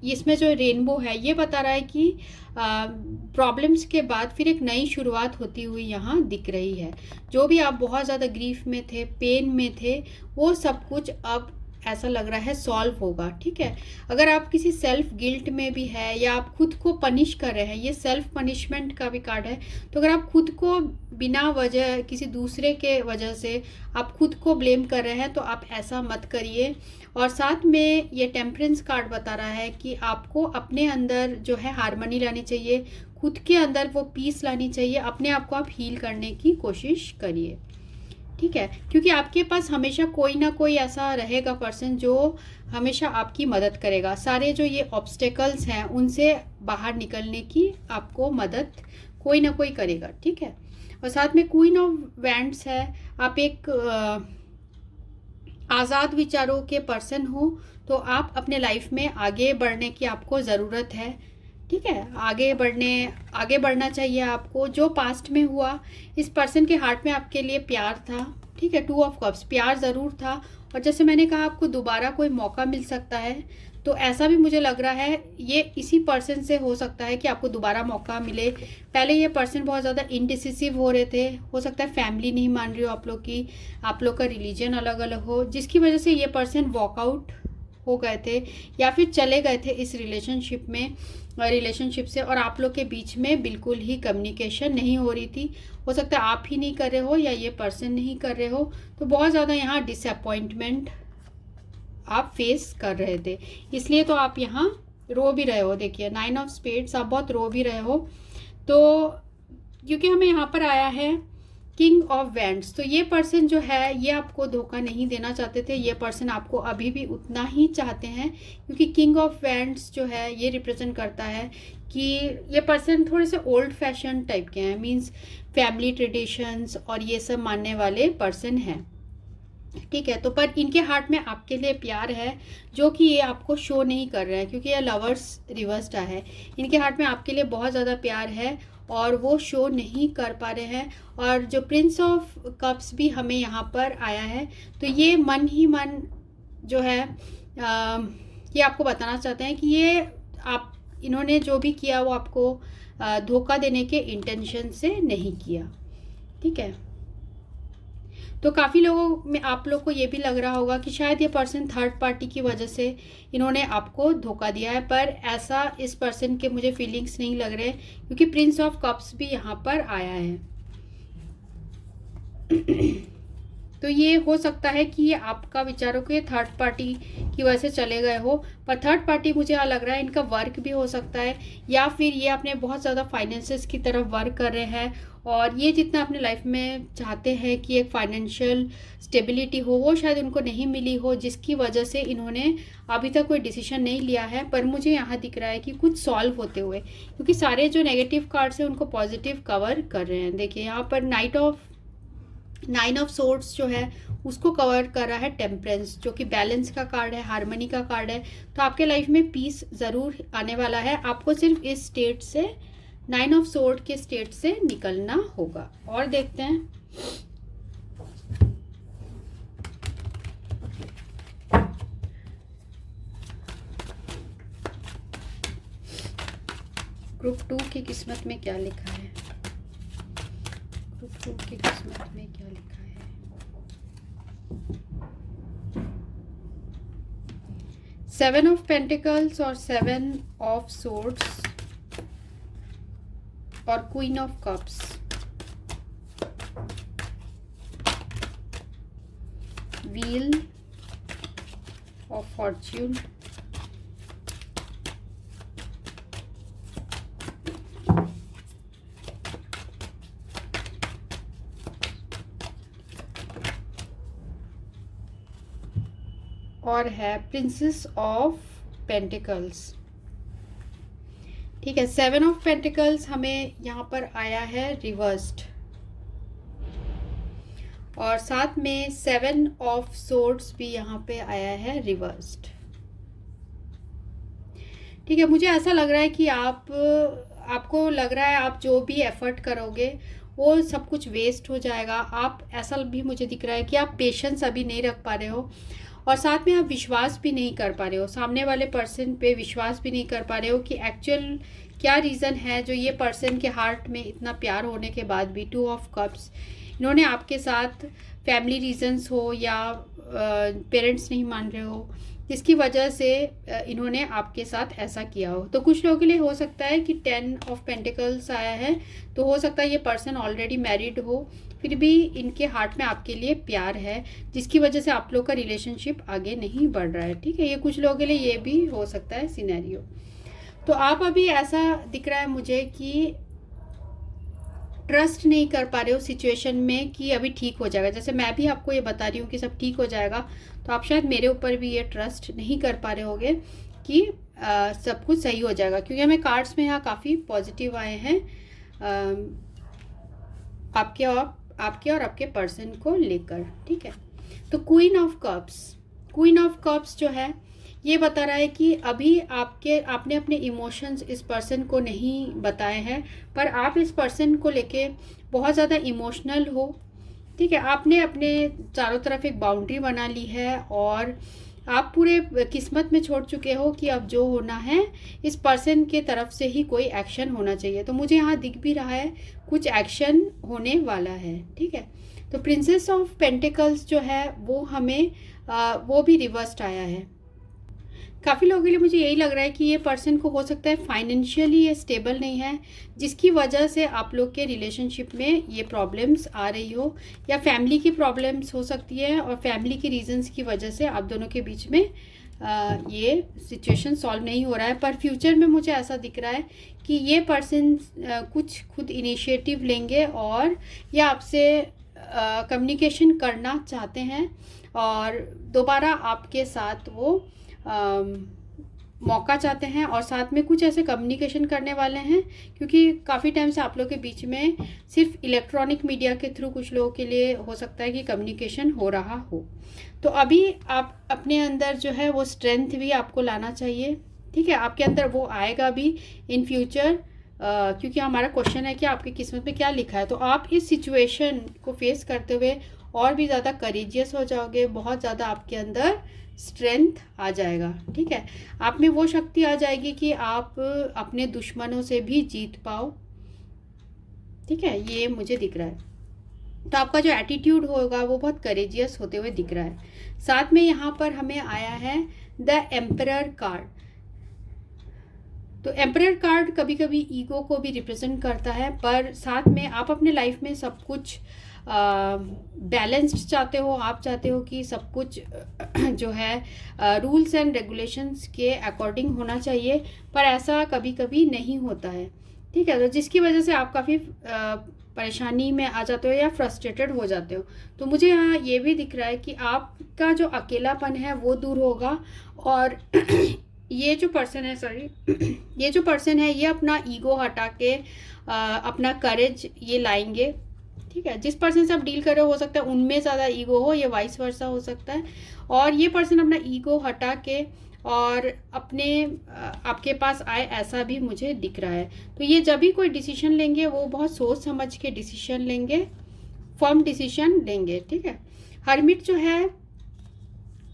इसमें जो रेनबो है ये बता रहा है कि प्रॉब्लम्स के बाद फिर एक नई शुरुआत होती हुई यहाँ दिख रही है। जो भी आप बहुत ज़्यादा ग्रीफ में थे, पेन में थे, वो सब कुछ अब ऐसा लग रहा है सॉल्व होगा। ठीक है, अगर आप किसी सेल्फ गिल्ट में भी है या आप खुद को पनिश कर रहे हैं, ये सेल्फ पनिशमेंट का भी कार्ड है, तो अगर आप खुद को बिना वजह किसी दूसरे के वजह से आप खुद को ब्लेम कर रहे हैं तो आप ऐसा मत करिए। और साथ में ये टेम्परेंस कार्ड बता रहा है कि आपको अपने अंदर जो है हार्मनी लानी चाहिए, खुद के अंदर वो पीस लानी चाहिए, अपने आप को आप हील करने की कोशिश करिए। ठीक है, क्योंकि आपके पास हमेशा कोई ना कोई ऐसा रहेगा पर्सन जो हमेशा आपकी मदद करेगा। सारे जो ये ऑब्स्टेकल्स हैं उनसे बाहर निकलने की आपको मदद कोई ना कोई करेगा। ठीक है, और साथ में क्वीन ऑफ वैंड्स है। आप एक आज़ाद विचारों के पर्सन हो, तो आप अपने लाइफ में आगे बढ़ने की आपको ज़रूरत है। ठीक है, आगे बढ़ना चाहिए आपको। जो पास्ट में हुआ, इस पर्सन के हार्ट में आपके लिए प्यार था। ठीक है, 2 ऑफ कप्स, प्यार ज़रूर था, और जैसे मैंने कहा आपको दोबारा कोई मौका मिल सकता है, तो ऐसा भी मुझे लग रहा है ये इसी पर्सन से हो सकता है कि आपको दोबारा मौका मिले। पहले ये पर्सन बहुत ज़्यादा इनडिसिसिव हो रहे थे, हो सकता है फैमिली नहीं मान रही हो आप लोग की, आप लोग का रिलीजन अलग अलग हो, जिसकी वजह से ये पर्सन वॉकआउट हो गए थे या फिर चले गए थे इस रिलेशनशिप से, और आप लोग के बीच में बिल्कुल ही कम्युनिकेशन नहीं हो रही थी। हो सकता है आप ही नहीं कर रहे हो या ये पर्सन नहीं कर रहे हो, तो बहुत ज़्यादा यहाँ डिसअपॉइंटमेंट आप फेस कर रहे थे, इसलिए तो आप यहाँ रो भी रहे हो। देखिए 9 ऑफ स्पेड्स, आप बहुत रो भी रहे हो। तो क्योंकि हमें यहाँ पर आया है किंग ऑफ वैंड्स, तो ये पर्सन जो है ये आपको धोखा नहीं देना चाहते थे। ये पर्सन आपको अभी भी उतना ही चाहते हैं, क्योंकि किंग ऑफ वैंड्स जो है ये रिप्रेजेंट करता है कि ये पर्सन थोड़े से ओल्ड फैशन टाइप के हैं, मींस फैमिली ट्रेडिशंस और ये सब मानने वाले पर्सन हैं। ठीक है, तो पर इनके हार्ट में आपके लिए प्यार है, जो कि ये आपको शो नहीं कर रहे हैं, क्योंकि ये लवर्स रिवर्स्ड है। इनके हार्ट में आपके लिए बहुत ज़्यादा प्यार है और वो शो नहीं कर पा रहे हैं। और जो प्रिंस ऑफ कप्स भी हमें यहाँ पर आया है, तो ये मन ही मन जो है ये आपको बताना चाहते हैं कि ये इन्होंने जो भी किया वो आपको धोखा देने के इंटेंशन से नहीं किया। ठीक है, तो काफ़ी लोगों में आप लोग को ये भी लग रहा होगा कि शायद ये पर्सन थर्ड पार्टी की वजह से इन्होंने आपको धोखा दिया है, पर ऐसा इस पर्सन के मुझे फीलिंग्स नहीं लग रहे, क्योंकि प्रिंस ऑफ कप्स भी यहाँ पर आया है। तो ये हो सकता है कि ये आपका विचारों के थर्ड पार्टी की वजह से चले गए हो, पर थर्ड पार्टी मुझे लग रहा है इनका वर्क भी हो सकता है, या फिर ये अपने बहुत ज़्यादा फाइनेंसेस की तरफ वर्क कर रहे हैं, और ये जितना अपने लाइफ में चाहते हैं कि एक फाइनेंशियल स्टेबिलिटी हो, वो शायद उनको नहीं मिली हो, जिसकी वजह से इन्होंने अभी तक कोई डिसीजन नहीं लिया है। पर मुझे यहाँ दिख रहा है कि कुछ सॉल्व होते हुए, क्योंकि सारे जो नेगेटिव कार्ड्स हैं उनको पॉजिटिव कवर कर रहे हैं। देखिए यहाँ पर night of nine of swords जो है उसको कवर कर रहा है टेम्परेंस, जो कि बैलेंस का कार्ड है, हार्मनी का कार्ड है। तो आपके लाइफ में पीस ज़रूर आने वाला है। आपको सिर्फ इस स्टेट से, नाइन ऑफ सोर्ड के स्टेट से निकलना होगा। और देखते हैं ग्रुप 2 की किस्मत में क्या लिखा है। ग्रुप 2 की किस्मत में क्या लिखा है। सेवन ऑफ पेंटिकल्स और सेवन ऑफ सोर्ड्स और queen of cups. Wheel of Fortune, और है प्रिंसेस ऑफ पेंटिकल्स। ठीक है, सेवन ऑफ पेंटिकल्स हमें यहाँ पर आया है रिवर्स्ड, और साथ में सेवन ऑफ सोर्ड्स भी यहाँ पे आया है रिवर्स्ड। ठीक है, मुझे ऐसा लग रहा है कि आपको लग रहा है आप जो भी एफर्ट करोगे वो सब कुछ वेस्ट हो जाएगा। आप ऐसा भी मुझे दिख रहा है कि आप पेशेंस अभी नहीं रख पा रहे हो, और साथ में आप विश्वास भी नहीं कर पा रहे हो, सामने वाले पर्सन पे विश्वास भी नहीं कर पा रहे हो कि एक्चुअल क्या रीज़न है जो ये पर्सन के हार्ट में इतना प्यार होने के बाद भी, टू ऑफ कप्स, इन्होंने आपके साथ फैमिली रीजंस हो या पेरेंट्स नहीं मान रहे हो, जिसकी वजह से इन्होंने आपके साथ ऐसा किया हो। तो कुछ लोगों के लिए हो सकता है कि 10 ऑफ पेंटिकल्स आया है, तो हो सकता है ये पर्सन ऑलरेडी मैरिड हो, फिर भी इनके हार्ट में आपके लिए प्यार है, जिसकी वजह से आप लोग का रिलेशनशिप आगे नहीं बढ़ रहा है। ठीक है, ये कुछ लोगों के लिए ये भी हो सकता है सिनेरियो। तो आप अभी ऐसा दिख रहा है मुझे कि ट्रस्ट नहीं कर पा रहे हो सिचुएशन में कि अभी ठीक हो जाएगा। जैसे मैं भी आपको ये बता रही हूँ कि सब ठीक हो जाएगा, तो आप शायद मेरे ऊपर भी ये ट्रस्ट नहीं कर पा रहे होगे कि सब कुछ सही हो जाएगा, क्योंकि हमें कार्ड्स में यहाँ काफ़ी पॉजिटिव आए हैं आपके और आपके पर्सन को लेकर। ठीक है, तो क्वीन ऑफ कप्स जो है ये बता रहा है कि अभी आपने अपने इमोशंस इस पर्सन को नहीं बताए हैं, पर आप इस पर्सन को लेके बहुत ज़्यादा इमोशनल हो। ठीक है, आपने अपने चारों तरफ एक बाउंड्री बना ली है, और आप पूरे किस्मत में छोड़ चुके हो कि अब जो होना है इस पर्सन के तरफ से ही कोई एक्शन होना चाहिए। तो मुझे यहाँ दिख भी रहा है कुछ एक्शन होने वाला है। ठीक है, तो प्रिंसेस ऑफ पेंटिकल्स जो है वो हमें वो भी रिवर्स्ड आया है। काफ़ी लोगों के लिए मुझे यही लग रहा है कि ये पर्सन को हो सकता है फाइनेंशियली ये स्टेबल नहीं है, जिसकी वजह से आप लोग के रिलेशनशिप में ये प्रॉब्लम्स आ रही हो, या फैमिली की प्रॉब्लम्स हो सकती है, और फैमिली की रीजंस की वजह से आप दोनों के बीच में ये सिचुएशन सॉल्व नहीं हो रहा है। पर फ्यूचर में मुझे ऐसा दिख रहा है कि ये पर्सन कुछ खुद इनिशिएटिव लेंगे, और ये आपसे कम्युनिकेशन करना चाहते हैं, और दोबारा आपके साथ वो मौका चाहते हैं, और साथ में कुछ ऐसे कम्युनिकेशन करने वाले हैं, क्योंकि काफ़ी टाइम से आप लोग के बीच में सिर्फ इलेक्ट्रॉनिक मीडिया के थ्रू कुछ लोगों के लिए हो सकता है कि कम्युनिकेशन हो रहा हो। तो अभी आप अपने अंदर जो है वो स्ट्रेंथ भी आपको लाना चाहिए। ठीक है, आपके अंदर वो आएगा भी इन फ्यूचर, क्योंकि हमारा क्वेश्चन है कि आपकी किस्मत में क्या लिखा है। तो आप इस सिचुएशन को फेस करते हुए और भी ज़्यादा करेजियस हो जाओगे, बहुत ज़्यादा आपके अंदर स्ट्रेंथ आ जाएगा। ठीक है, आप में वो शक्ति आ जाएगी कि आप अपने दुश्मनों से भी जीत पाओ। ठीक है, ये मुझे दिख रहा है। तो आपका जो एटीट्यूड होगा वो बहुत करेजियस होते हुए दिख रहा है। साथ में यहाँ पर हमें आया है द एम्परर कार्ड। तो एम्परर कार्ड कभी कभी ईगो को भी रिप्रेजेंट करता है, पर साथ में आप अपने लाइफ में सब कुछ बैलेंस्ड चाहते हो। आप चाहते हो कि सब कुछ जो है रूल्स एंड रेगुलेशंस के अकॉर्डिंग होना चाहिए, पर ऐसा कभी कभी नहीं होता है। ठीक है, तो जिसकी वजह से आप काफ़ी परेशानी में आ जाते हो या फ्रस्ट्रेटेड हो जाते हो। तो मुझे यहाँ ये भी दिख रहा है कि आपका जो अकेलापन है वो दूर होगा, और ये जो पर्सन है ये अपना ईगो हटा के अपना करेज ये लाएंगे। ठीक है। जिस पर्सन से आप डील कर रहे हो सकता है उनमें ज़्यादा ईगो हो, या वाइस वर्सा हो सकता है, और ये पर्सन अपना ईगो हटा के और अपने आपके पास आए, ऐसा भी मुझे दिख रहा है। तो ये जब भी कोई डिसीजन लेंगे वो बहुत सोच समझ के डिसीजन लेंगे, फर्म डिसीजन लेंगे, ठीक है। हर्मिट जो है,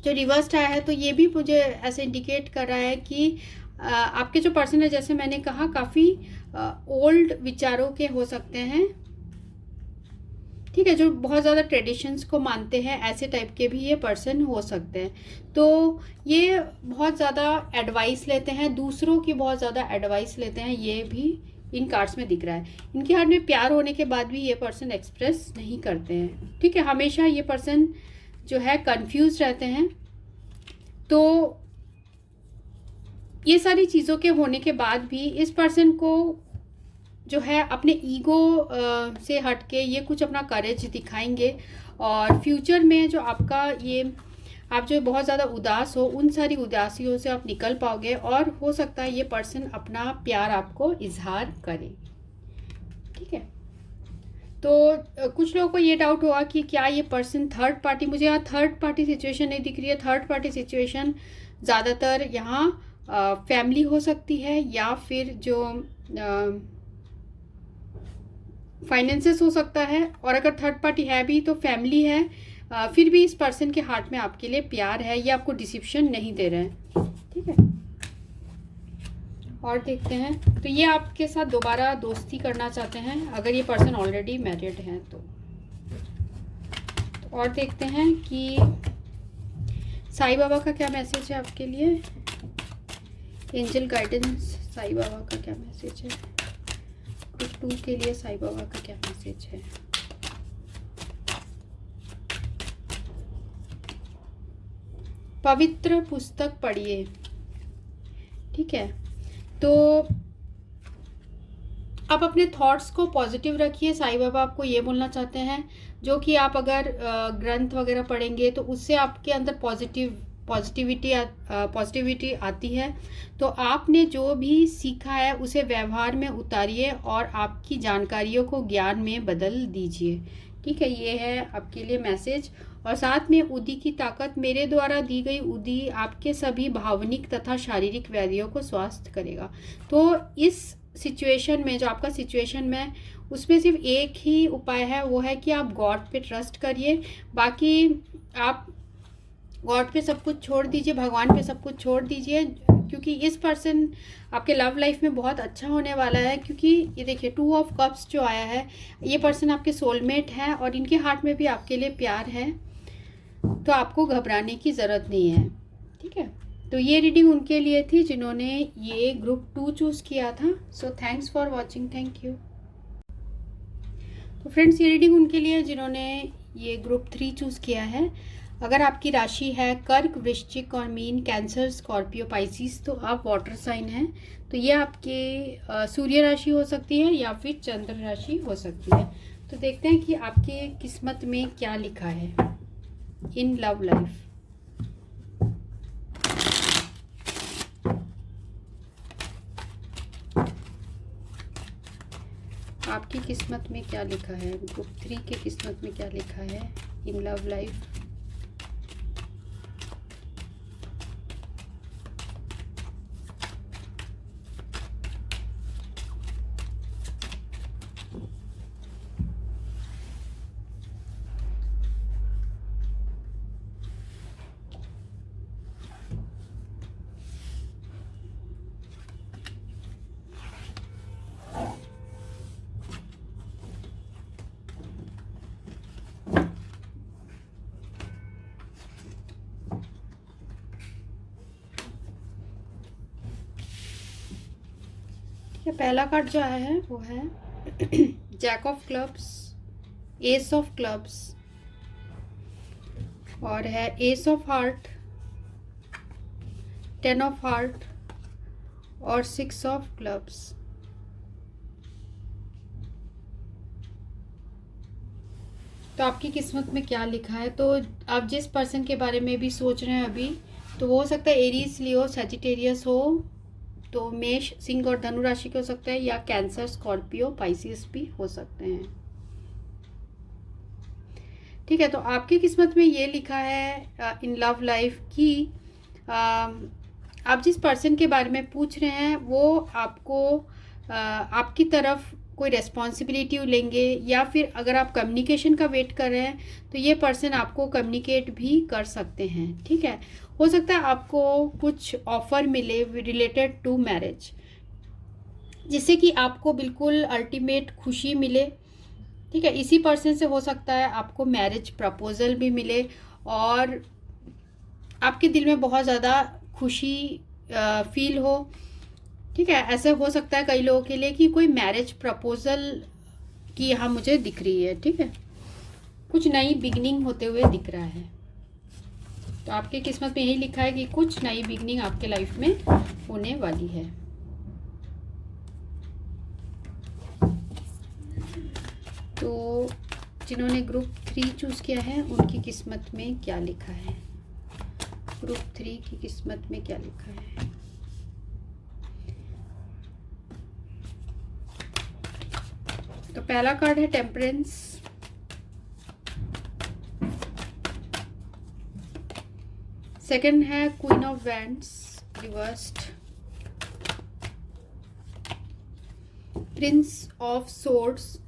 जो रिवर्स्ड आया है, तो ये भी मुझे ऐसे इंडिकेट कर रहा है कि आपके जो पर्सन है, जैसे मैंने कहा, काफ़ी ओल्ड विचारों के हो सकते हैं, ठीक है, जो बहुत ज़्यादा ट्रेडिशंस को मानते हैं, ऐसे टाइप के भी ये पर्सन हो सकते हैं। तो ये बहुत ज़्यादा एडवाइस लेते हैं, दूसरों की बहुत ज़्यादा एडवाइस लेते हैं, ये भी इन कार्ड्स में दिख रहा है। इनके हाथ में प्यार होने के बाद भी ये पर्सन एक्सप्रेस नहीं करते हैं, ठीक है। हमेशा ये पर्सन जो है कंफ्यूज रहते हैं। तो ये सारी चीज़ों के होने के बाद भी इस पर्सन को जो है अपने ईगो से हट के ये कुछ अपना करेज दिखाएंगे, और फ्यूचर में जो आपका ये आप जो बहुत ज़्यादा उदास हो, उन सारी उदासियों से आप निकल पाओगे, और हो सकता है ये पर्सन अपना प्यार आपको इजहार करे, ठीक है। तो कुछ लोगों को ये डाउट होगा कि क्या ये पर्सन थर्ड पार्टी, मुझे यहाँ थर्ड पार्टी सिचुएशन नहीं दिख रही है। थर्ड पार्टी सिचुएशन ज़्यादातर यहाँ फैमिली हो सकती है, या फिर जो फाइनेंसेस हो सकता है, और अगर थर्ड पार्टी है भी तो फैमिली है। फिर भी इस पर्सन के हार्ट में आपके लिए प्यार है, ये आपको डिसिप्शन नहीं दे रहे हैं, ठीक है। और देखते हैं, तो ये आपके साथ दोबारा दोस्ती करना चाहते हैं अगर ये पर्सन ऑलरेडी मैरिड हैं तो। और देखते हैं कि साईं बाबा का क्या मैसेज है आपके लिए, एंजल गाइडेंस, साईं बाबा का क्या मैसेज है, ग्रुप 2 के लिए साईं बाबा का क्या मैसेज है। पवित्र पुस्तक पढ़िए, ठीक है। तो आप अपने थॉट्स को पॉजिटिव रखिए। साईं बाबा आपको ये बोलना चाहते हैं, जो कि आप अगर ग्रंथ वगैरह पढ़ेंगे तो उससे आपके अंदर पॉजिटिविटी आती है। तो आपने जो भी सीखा है उसे व्यवहार में उतारिए और आपकी जानकारियों को ज्ञान में बदल दीजिए, ठीक है। ये है आपके लिए मैसेज। और साथ में उदी की ताकत, मेरे द्वारा दी गई उदी आपके सभी भावनिक तथा शारीरिक व्याधियों को स्वस्थ करेगा। तो इस सिचुएशन में, जो आपका सिचुएशन में, उसमें सिर्फ एक ही उपाय है, वो है कि आप गॉड पे ट्रस्ट करिए। बाकी आप गॉड पे सब कुछ छोड़ दीजिए, भगवान पे सब कुछ छोड़ दीजिए, क्योंकि इस पर्सन आपके लव लाइफ में बहुत अच्छा होने वाला है। क्योंकि ये देखिए 2 ऑफ कप्स जो आया है, ये पर्सन आपके सोलमेट है और इनके हार्ट में भी आपके लिए प्यार है, तो आपको घबराने की ज़रूरत नहीं है, ठीक है। तो ये रीडिंग उनके लिए थी जिन्होंने ये ग्रुप 2 चूज़ किया था। सो thanks for watching, thank you. तो फ्रेंड्स, ये रीडिंग उनके लिए जिन्होंने ये ग्रुप 3 चूज़ किया है। अगर आपकी राशि है कर्क, वृश्चिक और मीन, कैंसर, स्कॉर्पियो, पाइसिस, तो आप वाटर साइन हैं। तो ये आपके सूर्य राशि हो सकती है या फिर चंद्र राशि हो सकती है। तो देखते हैं कि आपके किस्मत में क्या लिखा है इन लव लाइफ। आपकी किस्मत में क्या लिखा है, ग्रुप 3 के किस्मत में क्या लिखा है इन लव लाइफ। पहला कार्ड जो आया है वो है jack of clubs, ace of clubs, और है ace of heart, 10 of heart और 6 ऑफ क्लब्स। तो आपकी किस्मत में क्या लिखा है, तो आप जिस पर्सन के बारे में भी सोच रहे हैं अभी, तो वो हो सकता है एरीज, लियो, सजिटेरियस हो, तो मेष, सिंह और धनु राशि के हो सकते हैं, या कैंसर, स्कॉर्पियो, पाइसिस भी हो सकते हैं। ठीक है, तो आपकी किस्मत में ये लिखा है इन लव लाइफ कि आप जिस पर्सन के बारे में पूछ रहे हैं वो आपको आपकी तरफ कोई रेस्पॉन्सिबिलिटी लेंगे, या फिर अगर आप कम्युनिकेशन का वेट कर रहे हैं तो ये पर्सन आपको कम्युनिकेट भी कर सकते हैं। ठीक है, हो सकता है आपको कुछ ऑफ़र मिले रिलेटेड टू मैरिज, जिससे कि आपको बिल्कुल अल्टीमेट खुशी मिले। ठीक है, इसी पर्सन से हो सकता है आपको मैरिज प्रपोजल भी मिले और आपके दिल में बहुत ज़्यादा खुशी फील हो। ठीक है, ऐसा हो सकता है कई लोगों के लिए कि कोई मैरिज प्रपोजल की यहाँ मुझे दिख रही है। ठीक है, कुछ नई बिगनिंग होते हुए दिख रहा है। तो आपकी किस्मत में यही लिखा है कि कुछ नई बिगनिंग आपके लाइफ में होने वाली है। तो जिन्होंने ग्रुप 3 चूज़ किया है उनकी किस्मत में क्या लिखा है, ग्रुप 3 की किस्मत में क्या लिखा है। तो पहला कार्ड है टेम्परेंस, सेकंड है queen of wands reversed, Prince of swords,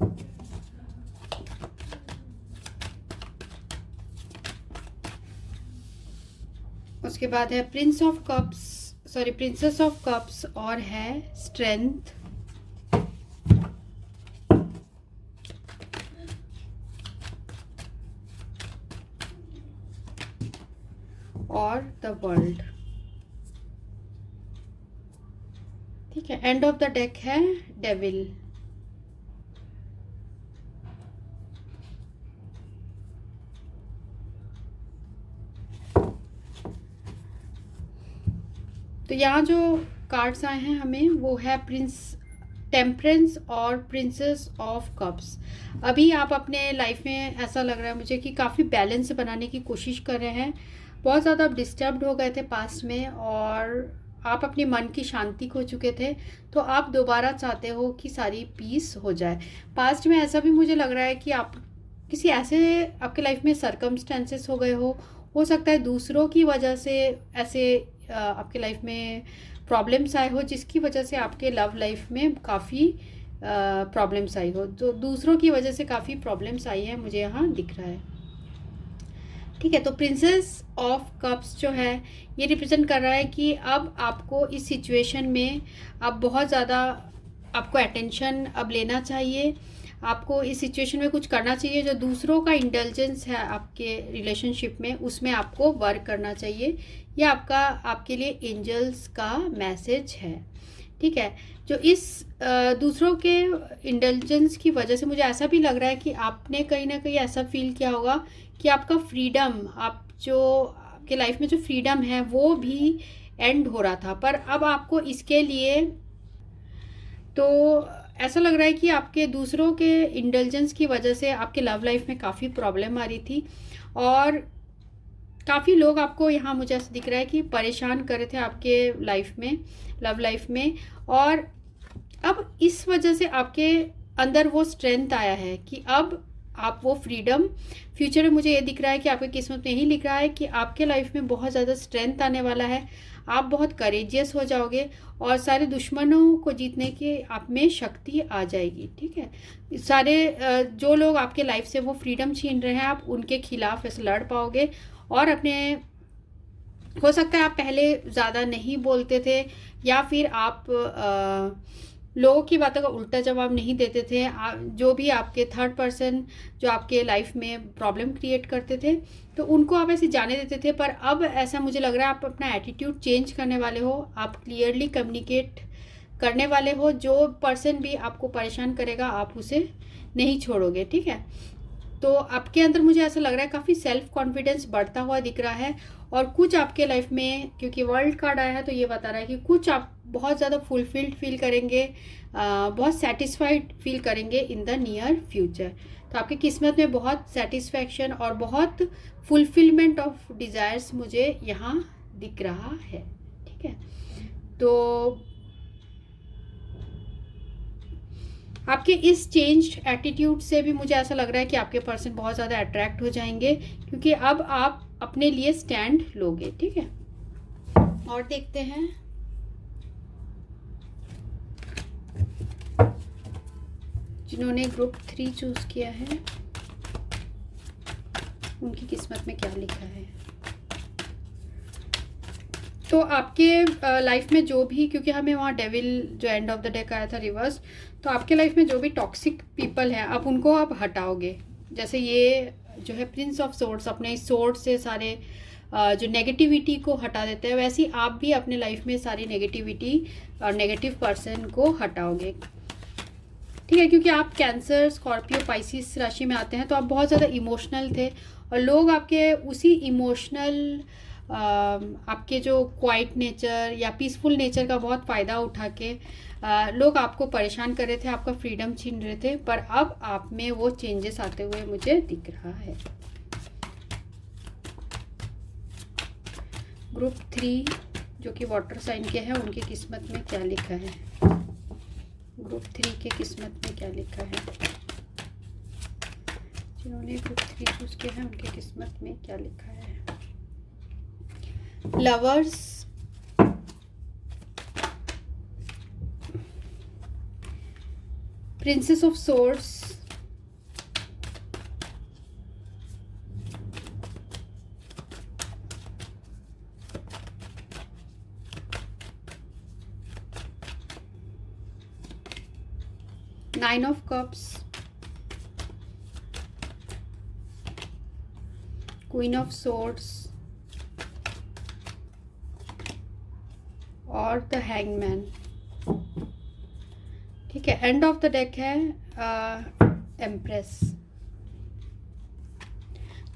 उसके बाद है प्रिंसेस ऑफ कप्स और है स्ट्रेंथ, और द वर्ल्ड। ठीक है, एंड ऑफ द डेक है डेविल। तो यहाँ जो कार्ड्स आए हैं हमें वो है टेम्परेंस और प्रिंसेस ऑफ कप्स। अभी आप अपने लाइफ में ऐसा लग रहा है मुझे कि काफ़ी बैलेंस बनाने की कोशिश कर रहे हैं। बहुत ज़्यादा आप डिस्टर्ब्ड हो गए थे पास्ट में और आप अपनी मन की शांति खो चुके थे, तो आप दोबारा चाहते हो कि सारी पीस हो जाए। पास्ट में ऐसा भी मुझे लग रहा है कि आप किसी ऐसे आपके लाइफ में सर्कमस्टेंसेस हो सकता है दूसरों की वजह से ऐसे आपके लाइफ में प्रॉब्लम्स आए हो, जिसकी वजह से आपके लव लाइफ में काफ़ी प्रॉब्लम्स आई हो। तो दूसरों की वजह से काफ़ी प्रॉब्लम्स आई है मुझे यहाँ दिख रहा है। ठीक है, तो प्रिंसेस ऑफ कप्स जो है ये रिप्रेजेंट कर रहा है कि अब आपको इस सिचुएशन में अब बहुत ज़्यादा आपको अटेंशन अब लेना चाहिए, आपको इस सिचुएशन में कुछ करना चाहिए। जो दूसरों का इंटेलिजेंस है आपके रिलेशनशिप में उसमें आपको वर्क करना चाहिए। यह आपके लिए एंजल्स का मैसेज है। ठीक है, जो इस दूसरों के इंटेलिजेंस की वजह से मुझे ऐसा भी लग रहा है कि आपने कहीं ना कहीं ऐसा फील किया होगा कि आपका फ्रीडम, आपके लाइफ में जो फ्रीडम है वो भी एंड हो रहा था, पर अब आपको इसके लिए तो ऐसा लग रहा है कि आपके दूसरों के इंटेलिजेंस की वजह से आपके लव लाइफ में काफ़ी प्रॉब्लम आ रही थी और काफ़ी लोग आपको यहाँ मुझे ऐसा दिख रहा है कि परेशान कर रहे थे आपके लाइफ में, लव लाइफ में। और अब इस वजह से आपके अंदर वो स्ट्रेंथ आया है कि अब आप वो फ्रीडम, फ्यूचर में मुझे ये दिख रहा है कि आपकी किस्मत में यही लिख रहा है कि आपके लाइफ में बहुत ज़्यादा स्ट्रेंथ आने वाला है। आप बहुत करेजियस हो जाओगे और सारे दुश्मनों को जीतने की आप में शक्ति आ जाएगी। ठीक है, सारे जो लोग आपके लाइफ से वो फ्रीडम छीन रहे हैं आप उनके खिलाफ ऐसे लड़ पाओगे। और अपने, हो सकता है आप पहले ज़्यादा नहीं बोलते थे या फिर आप लोगों की बातों का उल्टा जवाब नहीं देते थे। जो भी आपके थर्ड पर्सन जो आपके लाइफ में प्रॉब्लम क्रिएट करते थे तो उनको आप ऐसे जाने देते थे, पर अब ऐसा मुझे लग रहा है आप अपना एटीट्यूड चेंज करने वाले हो, आप क्लियरली कम्युनिकेट करने वाले हो। जो पर्सन भी आपको परेशान करेगा आप उसे नहीं छोड़ोगे। ठीक है, तो आपके अंदर मुझे ऐसा लग रहा है काफ़ी सेल्फ कॉन्फिडेंस बढ़ता हुआ दिख रहा है। और कुछ आपके लाइफ में, क्योंकि वर्ल्ड कार्ड आया है तो ये बता रहा है कि कुछ आप बहुत ज़्यादा फुलफिल्ड फील करेंगे, बहुत सेटिस्फाइड फील करेंगे इन द नियर फ्यूचर। तो आपकी किस्मत में बहुत सेटिस्फैक्शन और बहुत फुलफिलमेंट ऑफ डिज़ायर्स मुझे यहाँ दिख रहा है। ठीक है, तो आपके इस चेंज एटीट्यूड से भी मुझे ऐसा लग रहा है कि आपके पर्सन बहुत ज़्यादा अट्रैक्ट हो जाएंगे, क्योंकि अब आप अपने लिए स्टैंड लोगे। ठीक है, और देखते हैं जिन्होंने ग्रुप 3 चूज़ किया है उनकी किस्मत में क्या लिखा है। तो आपके लाइफ में जो भी, क्योंकि हमें वहाँ डेविल जो एंड ऑफ द डे का आया था रिवर्स, तो आपके लाइफ में जो भी टॉक्सिक पीपल हैं आप उनको आप हटाओगे। जैसे ये जो है प्रिंस ऑफ सोर्ड्स अपने इस सोर्ड से सारे जो नेगेटिविटी को हटा देते हैं, वैसे ही आप भी अपने लाइफ में सारी नेगेटिविटी और नेगेटिव पर्सन को हटाओगे। ठीक है, क्योंकि आप कैंसर, स्कॉर्पियो, पाइसिस राशि में आते हैं, तो आप बहुत ज़्यादा इमोशनल थे और लोग आपके उसी इमोशनल आपके जो क्वाइट नेचर या पीसफुल नेचर का बहुत फ़ायदा उठा के लोग आपको परेशान कर रहे थे, आपका फ्रीडम छीन रहे थे, पर अब आप में वो चेंजेस आते हुए मुझे दिख रहा है। ग्रुप 3 जो कि वाटर साइन के हैं उनकी किस्मत में क्या लिखा है। ग्रुप 3 के किस्मत में क्या लिखा है, जिन्होंने ग्रुप 3 चूज किया है उनकी किस्मत में क्या लिखा है। Lovers, princess of swords, nine of cups, queen of swords और द हैंगमैन। ठीक है, एंड ऑफ द डेक है एम्प्रेस।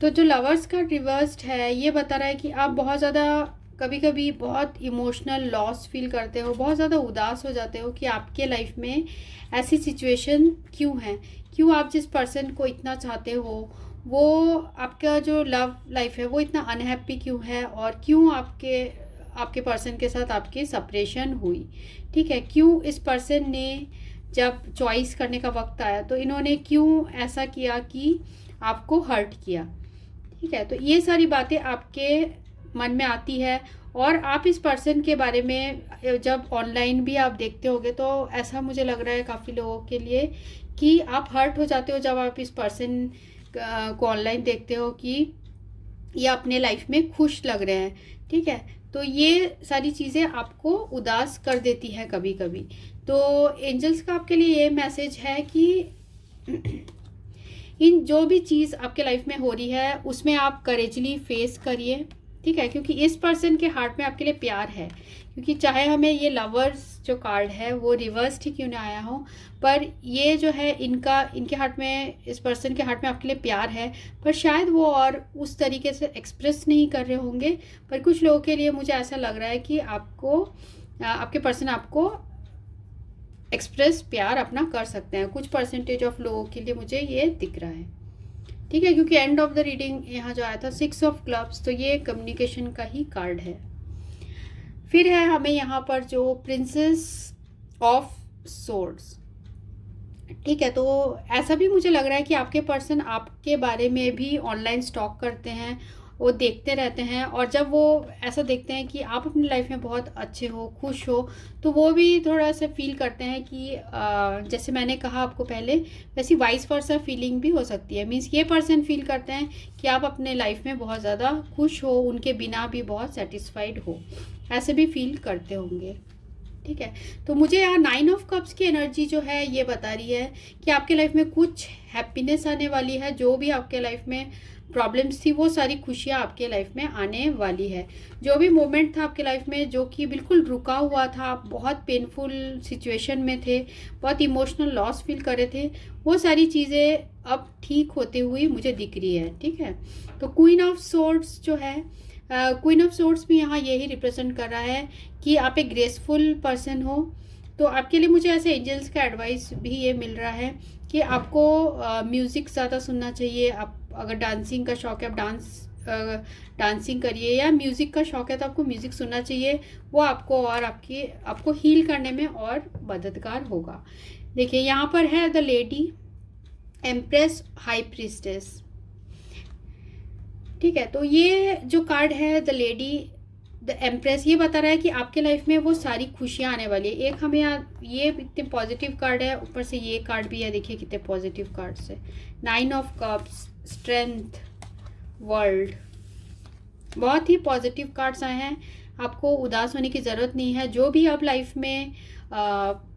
तो जो लवर्स का रिवर्स्ड है ये बता रहा है कि आप बहुत ज़्यादा कभी कभी बहुत इमोशनल लॉस फील करते हो, बहुत ज़्यादा उदास हो जाते हो कि आपके लाइफ में ऐसी सिचुएशन क्यों है, क्यों आप जिस पर्सन को इतना चाहते हो वो आपका जो लव लाइफ है वो इतना अनहैप्पी क्यों है, और क्यों आपके पर्सन के साथ आपकी सेपरेशन हुई। ठीक है, क्यों इस पर्सन ने जब चॉइस करने का वक्त आया तो इन्होंने क्यों ऐसा किया कि आपको हर्ट किया। ठीक है, तो ये सारी बातें आपके मन में आती है, और आप इस पर्सन के बारे में जब ऑनलाइन भी आप देखते होगे तो ऐसा मुझे लग रहा है काफ़ी लोगों के लिए कि आप हर्ट हो जाते हो जब आप इस पर्सन को ऑनलाइन देखते हो कि ये अपने लाइफ में खुश लग रहे हैं। ठीक है, तो ये सारी चीज़ें आपको उदास कर देती हैं कभी कभी। तो एंजल्स का आपके लिए ये मैसेज है कि इन जो भी चीज़ आपके लाइफ में हो रही है उसमें आप करेजली फेस करिए। ठीक है, क्योंकि इस पर्सन के हार्ट में आपके लिए प्यार है, क्योंकि चाहे हमें ये लवर्स जो कार्ड है वो रिवर्स ही क्यों ना आया हो, पर ये जो है इनके हार्ट में, इस पर्सन के हार्ट में आपके लिए प्यार है, पर शायद वो और उस तरीके से एक्सप्रेस नहीं कर रहे होंगे। पर कुछ लोगों के लिए मुझे ऐसा लग रहा है कि आपके पर्सन आपको एक्सप्रेस प्यार अपना कर सकते हैं, कुछ परसेंटेज ऑफ लोगों के लिए मुझे ये दिख रहा है। ठीक है, क्योंकि एंड ऑफ द रीडिंग यहाँ जो आया था 6 ऑफ क्लब्स, तो ये कम्युनिकेशन का ही कार्ड है। फिर है हमें यहाँ पर जो प्रिंसेस ऑफ सोर्ड्स। ठीक है, तो ऐसा भी मुझे लग रहा है कि आपके पर्सन आपके बारे में भी ऑनलाइन स्टॉक करते हैं, वो देखते रहते हैं, और जब वो ऐसा देखते हैं कि आप अपनी लाइफ में बहुत अच्छे हो, खुश हो, तो वो भी थोड़ा सा फील करते हैं कि जैसे मैंने कहा आपको पहले, वैसी वाइस वर्सा फीलिंग भी हो सकती है। मीन्स ये पर्सन फील करते हैं कि आप अपने लाइफ में बहुत ज़्यादा खुश हो, उनके बिना भी बहुत सेटिस्फाइड हो, ऐसे भी फील करते होंगे। ठीक है, तो मुझे यहाँ 9 ऑफ कप्स की एनर्जी जो है ये बता रही है कि आपके लाइफ में कुछ हैप्पीनेस आने वाली है, जो भी आपके लाइफ में प्रॉब्लम्स थी वो सारी खुशियाँ आपके लाइफ में आने वाली है। जो भी मोमेंट था आपके लाइफ में जो कि बिल्कुल रुका हुआ था, आप बहुत पेनफुल सिचुएशन में थे, बहुत इमोशनल लॉस फील कर रहे थे, वो सारी चीज़ें अब ठीक होते हुए मुझे दिख रही है। ठीक है, तो क्वीन ऑफ सोर्ड्स जो है, क्वीन ऑफ सोर्ड्स भी यहाँ यही रिप्रेजेंट कर रहा है कि आप एक ग्रेसफुल पर्सन हो। तो आपके लिए मुझे ऐसे एंजल्स का एडवाइस भी ये मिल रहा है कि आपको म्यूज़िक ज़्यादा सुनना चाहिए। आप अगर डांसिंग का शौक है, आप डांस डांसिंग करिए, या म्यूज़िक का शौक है तो आपको म्यूज़िक सुनना चाहिए, वो आपको और आपको हील करने में और मददगार होगा। देखिए यहाँ पर है the lady, empress, high priestess. ठीक है, तो ये जो कार्ड है द लेडी, द एम्प्रेस, ये बता रहा है कि आपके लाइफ में वो सारी खुशियाँ आने वाली है। एक हमें ये इतने पॉजिटिव कार्ड है, ऊपर से ये कार्ड भी है, देखिए कितने पॉजिटिव कार्ड्स है। 9 ऑफ कप्स, स्ट्रेंथ, वर्ल्ड, बहुत ही पॉजिटिव कार्ड्स आए हैं। आपको उदास होने की ज़रूरत नहीं है। जो भी अब लाइफ में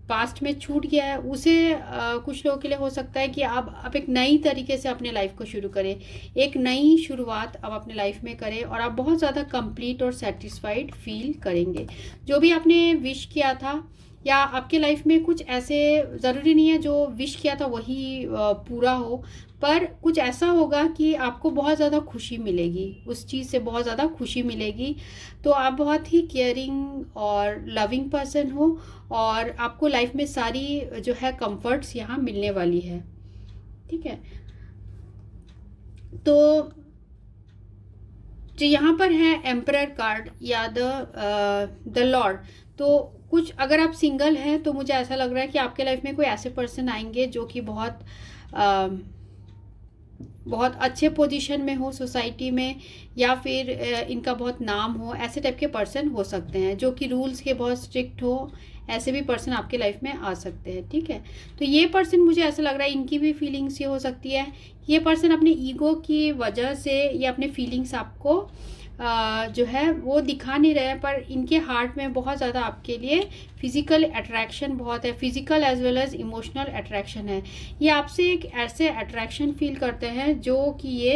पास्ट में छूट गया है उसे कुछ लोगों के लिए हो सकता है कि आप एक नई तरीके से अपने लाइफ को शुरू करें, एक नई शुरुआत आप अपने लाइफ में करें, और आप बहुत ज़्यादा कंप्लीट और सेटिस्फाइड फील करेंगे। जो भी आपने विश किया था, या आपके लाइफ में कुछ ऐसे, ज़रूरी नहीं है जो विश किया था वही पूरा हो, पर कुछ ऐसा होगा कि आपको बहुत ज़्यादा खुशी मिलेगी, उस चीज़ से बहुत ज़्यादा खुशी मिलेगी। तो आप बहुत ही केयरिंग और लविंग पर्सन हो, और आपको लाइफ में सारी जो है कंफर्ट्स यहाँ मिलने वाली है। ठीक है, तो जो यहाँ पर है एम्परर कार्ड या द लॉर्ड, तो कुछ अगर आप सिंगल हैं तो मुझे ऐसा लग रहा है कि आपके लाइफ में कोई ऐसे पर्सन आएंगे जो कि बहुत अच्छे पोजीशन में हो सोसाइटी में, या फिर इनका बहुत नाम हो, ऐसे टाइप के पर्सन हो सकते हैं, जो कि रूल्स के बहुत स्ट्रिक्ट हो। ऐसे भी पर्सन आपके लाइफ में आ सकते हैं। ठीक है, तो ये पर्सन मुझे ऐसा लग रहा है इनकी भी फीलिंग्स ये हो सकती है, ये पर्सन अपने ईगो की वजह से या अपने फीलिंग्स आपको जो है वो दिखा नहीं रहे हैं, पर इनके हार्ट में बहुत ज़्यादा आपके लिए फिज़िकल अट्रैक्शन बहुत है, physical as well as emotional attraction है। ये आपसे एक ऐसे अट्रैक्शन फील करते हैं जो कि ये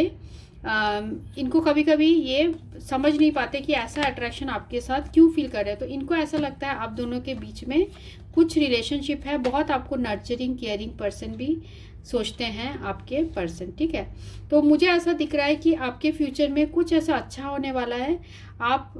इनको कभी कभी ये समझ नहीं पाते कि ऐसा अट्रैक्शन आपके साथ क्यों फील कर रहे हैं। तो इनको ऐसा लगता है आप दोनों के बीच में कुछ रिलेशनशिप है, बहुत आपको नर्चरिंग केयरिंग पर्सन भी सोचते हैं आपके पर्सन। ठीक है, तो मुझे ऐसा दिख रहा है कि आपके फ्यूचर में कुछ ऐसा अच्छा होने वाला है। आप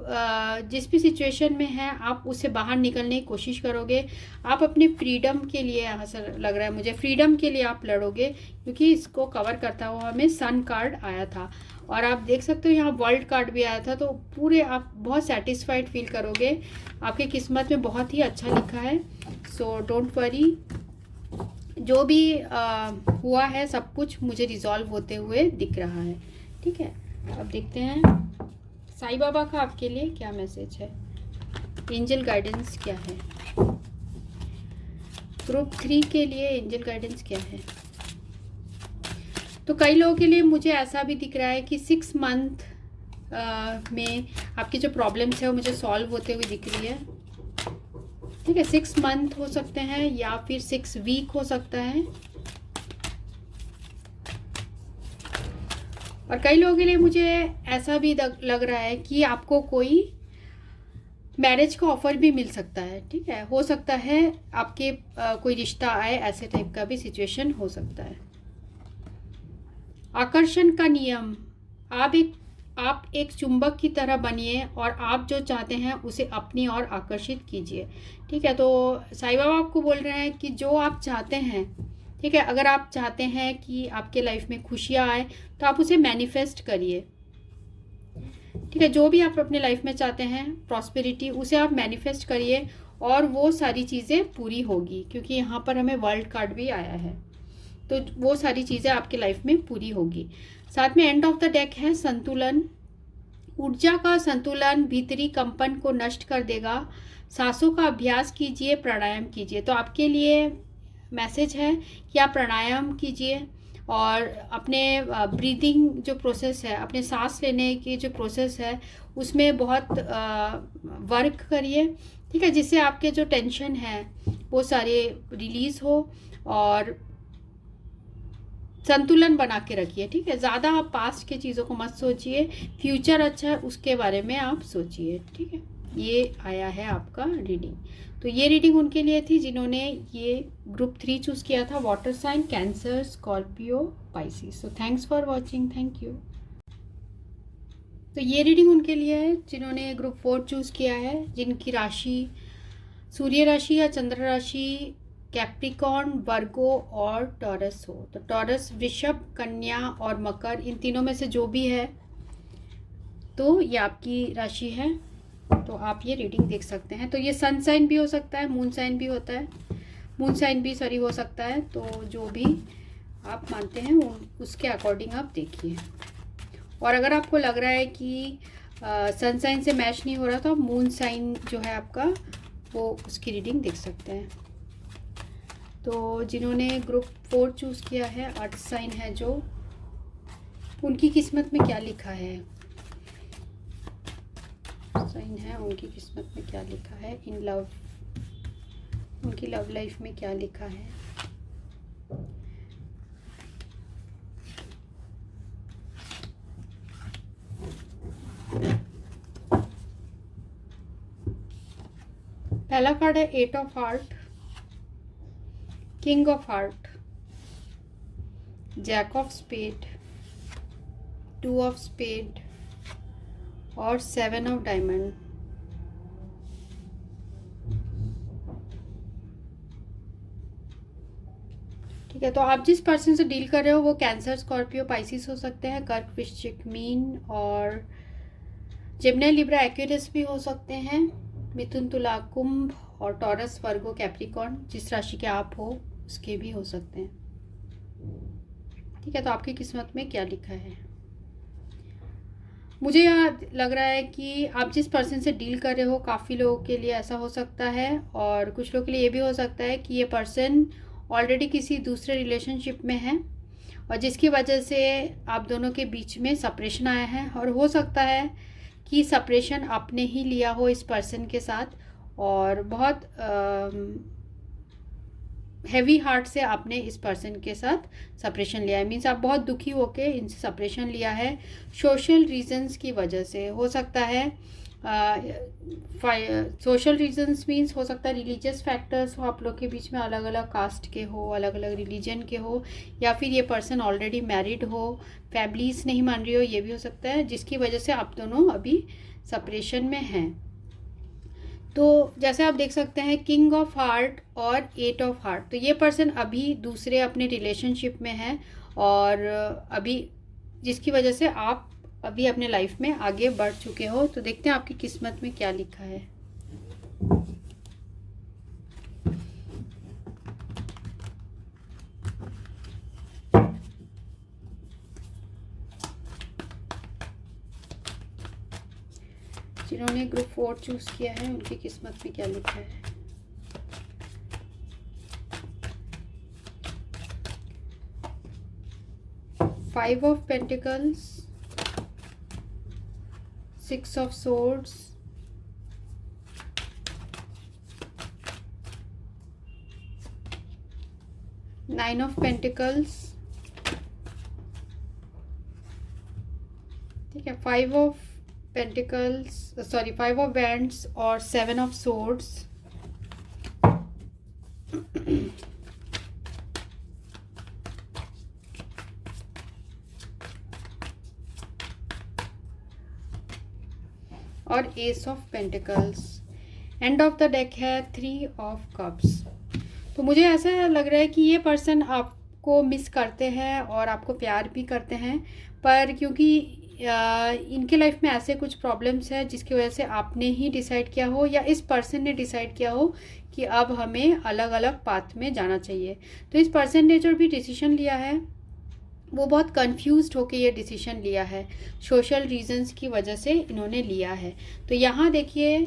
जिस भी सिचुएशन में हैं आप उससे बाहर निकलने की कोशिश करोगे। आप अपने फ्रीडम के लिए, यहाँ से लग रहा है मुझे फ्रीडम के लिए आप लड़ोगे, क्योंकि इसको कवर करता हुआ हमें सन कार्ड आया था, और आप देख सकते हो यहाँ वर्ल्ड कार्ड भी आया था। तो पूरे आप बहुत सेटिस्फाइड फील करोगे, आपकी किस्मत में बहुत ही अच्छा लिखा है। सो डोंट वरी, जो भी हुआ है सब कुछ मुझे रिजॉल्व होते हुए दिख रहा है। ठीक है, अब देखते हैं साईं बाबा का आपके लिए क्या मैसेज है, एंजल गाइडेंस क्या है, ग्रुप 3 के लिए एंजल गाइडेंस क्या है। तो कई लोगों के लिए मुझे ऐसा भी दिख रहा है कि 6 मंथ में आपकी जो प्रॉब्लम्स है वो मुझे सॉल्व होते हुए दिख रही है। ठीक है, 6 मंथ हो सकते हैं या फिर 6 वीक हो सकता है, और कई लोगों के लिए मुझे ऐसा भी लग रहा है कि आपको कोई मैरिज का ऑफर भी मिल सकता है। ठीक है, हो सकता है आपके कोई रिश्ता आए, ऐसे टाइप का भी सिचुएशन हो सकता है। आकर्षण का नियम, आप एक चुंबक की तरह बनिए और आप जो चाहते हैं उसे अपनी ओर आकर्षित कीजिए। ठीक है, तो साईं बाबा आपको बोल रहे हैं कि जो आप चाहते हैं, ठीक है, अगर आप चाहते हैं कि आपके लाइफ में खुशियाँ आए तो आप उसे मैनिफेस्ट करिए। ठीक है, जो भी आप अपने लाइफ में चाहते हैं प्रॉस्पेरिटी, उसे आप मैनिफेस्ट करिए और वो सारी चीज़ें पूरी होगी, क्योंकि यहाँ पर हमें वर्ल्ड कार्ड भी आया है, तो वो सारी चीज़ें आपके लाइफ में पूरी होगी। साथ में एंड ऑफ द डेक है संतुलन, ऊर्जा का संतुलन भीतरी कंपन को नष्ट कर देगा। सांसों का अभ्यास कीजिए, प्राणायाम कीजिए। तो आपके लिए मैसेज है कि आप प्राणायाम कीजिए और अपने ब्रीदिंग जो प्रोसेस है, अपने सांस लेने की जो प्रोसेस है उसमें बहुत वर्क करिए। ठीक है, जिससे आपके जो टेंशन है वो सारे रिलीज़ हो और संतुलन बना के रखिए। ठीक है, ज़्यादा आप पास्ट के चीज़ों को मत सोचिए, फ्यूचर अच्छा है उसके बारे में आप सोचिए। ठीक है, ये आया है आपका रीडिंग। तो ये रीडिंग उनके लिए थी जिन्होंने ये ग्रुप 3 चूज़ किया था, water sign, Cancer, Scorpio, Pisces. So thanks for watching, thank you. तो ये रीडिंग उनके लिए है जिन्होंने ग्रुप 4 चूज़ किया है, जिनकी राशि सूर्य राशि या चंद्र राशि कैप्रिकॉर्न, वर्गो और टॉरस हो। तो टॉरस, वृषभ, कन्या और मकर, इन तीनों में से जो भी है तो ये आपकी राशि है, तो आप ये रीडिंग देख सकते हैं। तो ये सन साइन भी हो सकता है, मून साइन भी होता है, मून साइन भी सॉरी हो सकता है। तो जो भी आप मानते हैं उसके अकॉर्डिंग आप देखिए। और अगर आपको लग रहा है कि सन साइन से मैच नहीं हो रहा तो आप मून साइन जो है आपका वो उसकी रीडिंग देख सकते हैं। तो जिन्होंने ग्रुप 4 चूज़ किया है, अर्थ साइन है जो, उनकी किस्मत में क्या लिखा है, साइन है, उनकी किस्मत में क्या लिखा है इन लव, उनकी लव लाइफ में क्या लिखा है। पहला कार्ड है 8 of heart, king of heart, jack of spade, 2 of spade और 7 ऑफ डायमंड। ठीक है, तो आप जिस पर्सन से डील कर रहे हो वो कैंसर, स्कॉर्पियो, पाइसिस हो सकते हैं, कर्क, वृश्चिक, मीन और जेमिनी, लिब्रा, एक्वेरियस भी हो सकते हैं, मिथुन, तुला, कुंभ और टॉरस, वर्गो, कैप्रिकॉर्न, जिस राशि के आप हो उसके भी हो सकते हैं। ठीक है, तो आपकी किस्मत में क्या लिखा है। मुझे यहाँ लग रहा है कि आप जिस पर्सन से डील कर रहे हो, काफ़ी लोगों के लिए ऐसा हो सकता है और कुछ लोगों के लिए ये भी हो सकता है कि ये पर्सन ऑलरेडी किसी दूसरे रिलेशनशिप में है और जिसकी वजह से आप दोनों के बीच में सेपरेशन आया है। और हो सकता है कि सेपरेशन आपने ही लिया हो इस पर्सन के साथ और बहुत हैवी हार्ट से आपने इस पर्सन के साथ सेपरेशन लिया है। मीन्स आप बहुत दुखी होके इनसे सेपरेशन लिया है सोशल रीजंस की वजह से। हो सकता है सोशल रीजंस मीन्स हो सकता है रिलीजियस फैक्टर्स हो, आप लोग के बीच में अलग अलग कास्ट के हो, अलग अलग रिलीजन के हो, या फिर ये पर्सन ऑलरेडी मैरिड हो, फैमिलीज नहीं मान रही हो, ये भी हो सकता है जिसकी वजह से आप दोनों अभी सेपरेशन में हैं। तो जैसे आप देख सकते हैं किंग ऑफ हार्ट और 8 ऑफ हार्ट, तो ये पर्सन अभी दूसरे अपने रिलेशनशिप में है और अभी जिसकी वजह से आप अभी अपने लाइफ में आगे बढ़ चुके हो। तो देखते हैं आपकी किस्मत में क्या लिखा है। जिन्होंने ग्रुप 4 चूज किया है उनकी किस्मत में क्या लिखा है। Five of pentacles, 6 of swords, 9 of pentacles, ठीक है, 5 of pentacles, sorry 5 of wands और 7 ऑफ सोर्ड्स। और S of pentacles. End of the deck है 3 ऑफ कप्स। तो मुझे ऐसा लग रहा है कि ये पर्सन आपको मिस करते हैं और आपको प्यार भी करते हैं, पर क्योंकि इनके लाइफ में ऐसे कुछ प्रॉब्लम्स है जिसकी वजह से आपने ही डिसाइड किया हो या इस पर्सन ने डिसाइड किया हो कि अब हमें अलग अलग पाथ में जाना चाहिए। तो इस पर्सन ने जो भी डिसीजन लिया है वो बहुत कंफ्यूज्ड होके ये डिसीजन लिया है, सोशल रीजंस की वजह से इन्होंने लिया है। तो यहाँ देखिए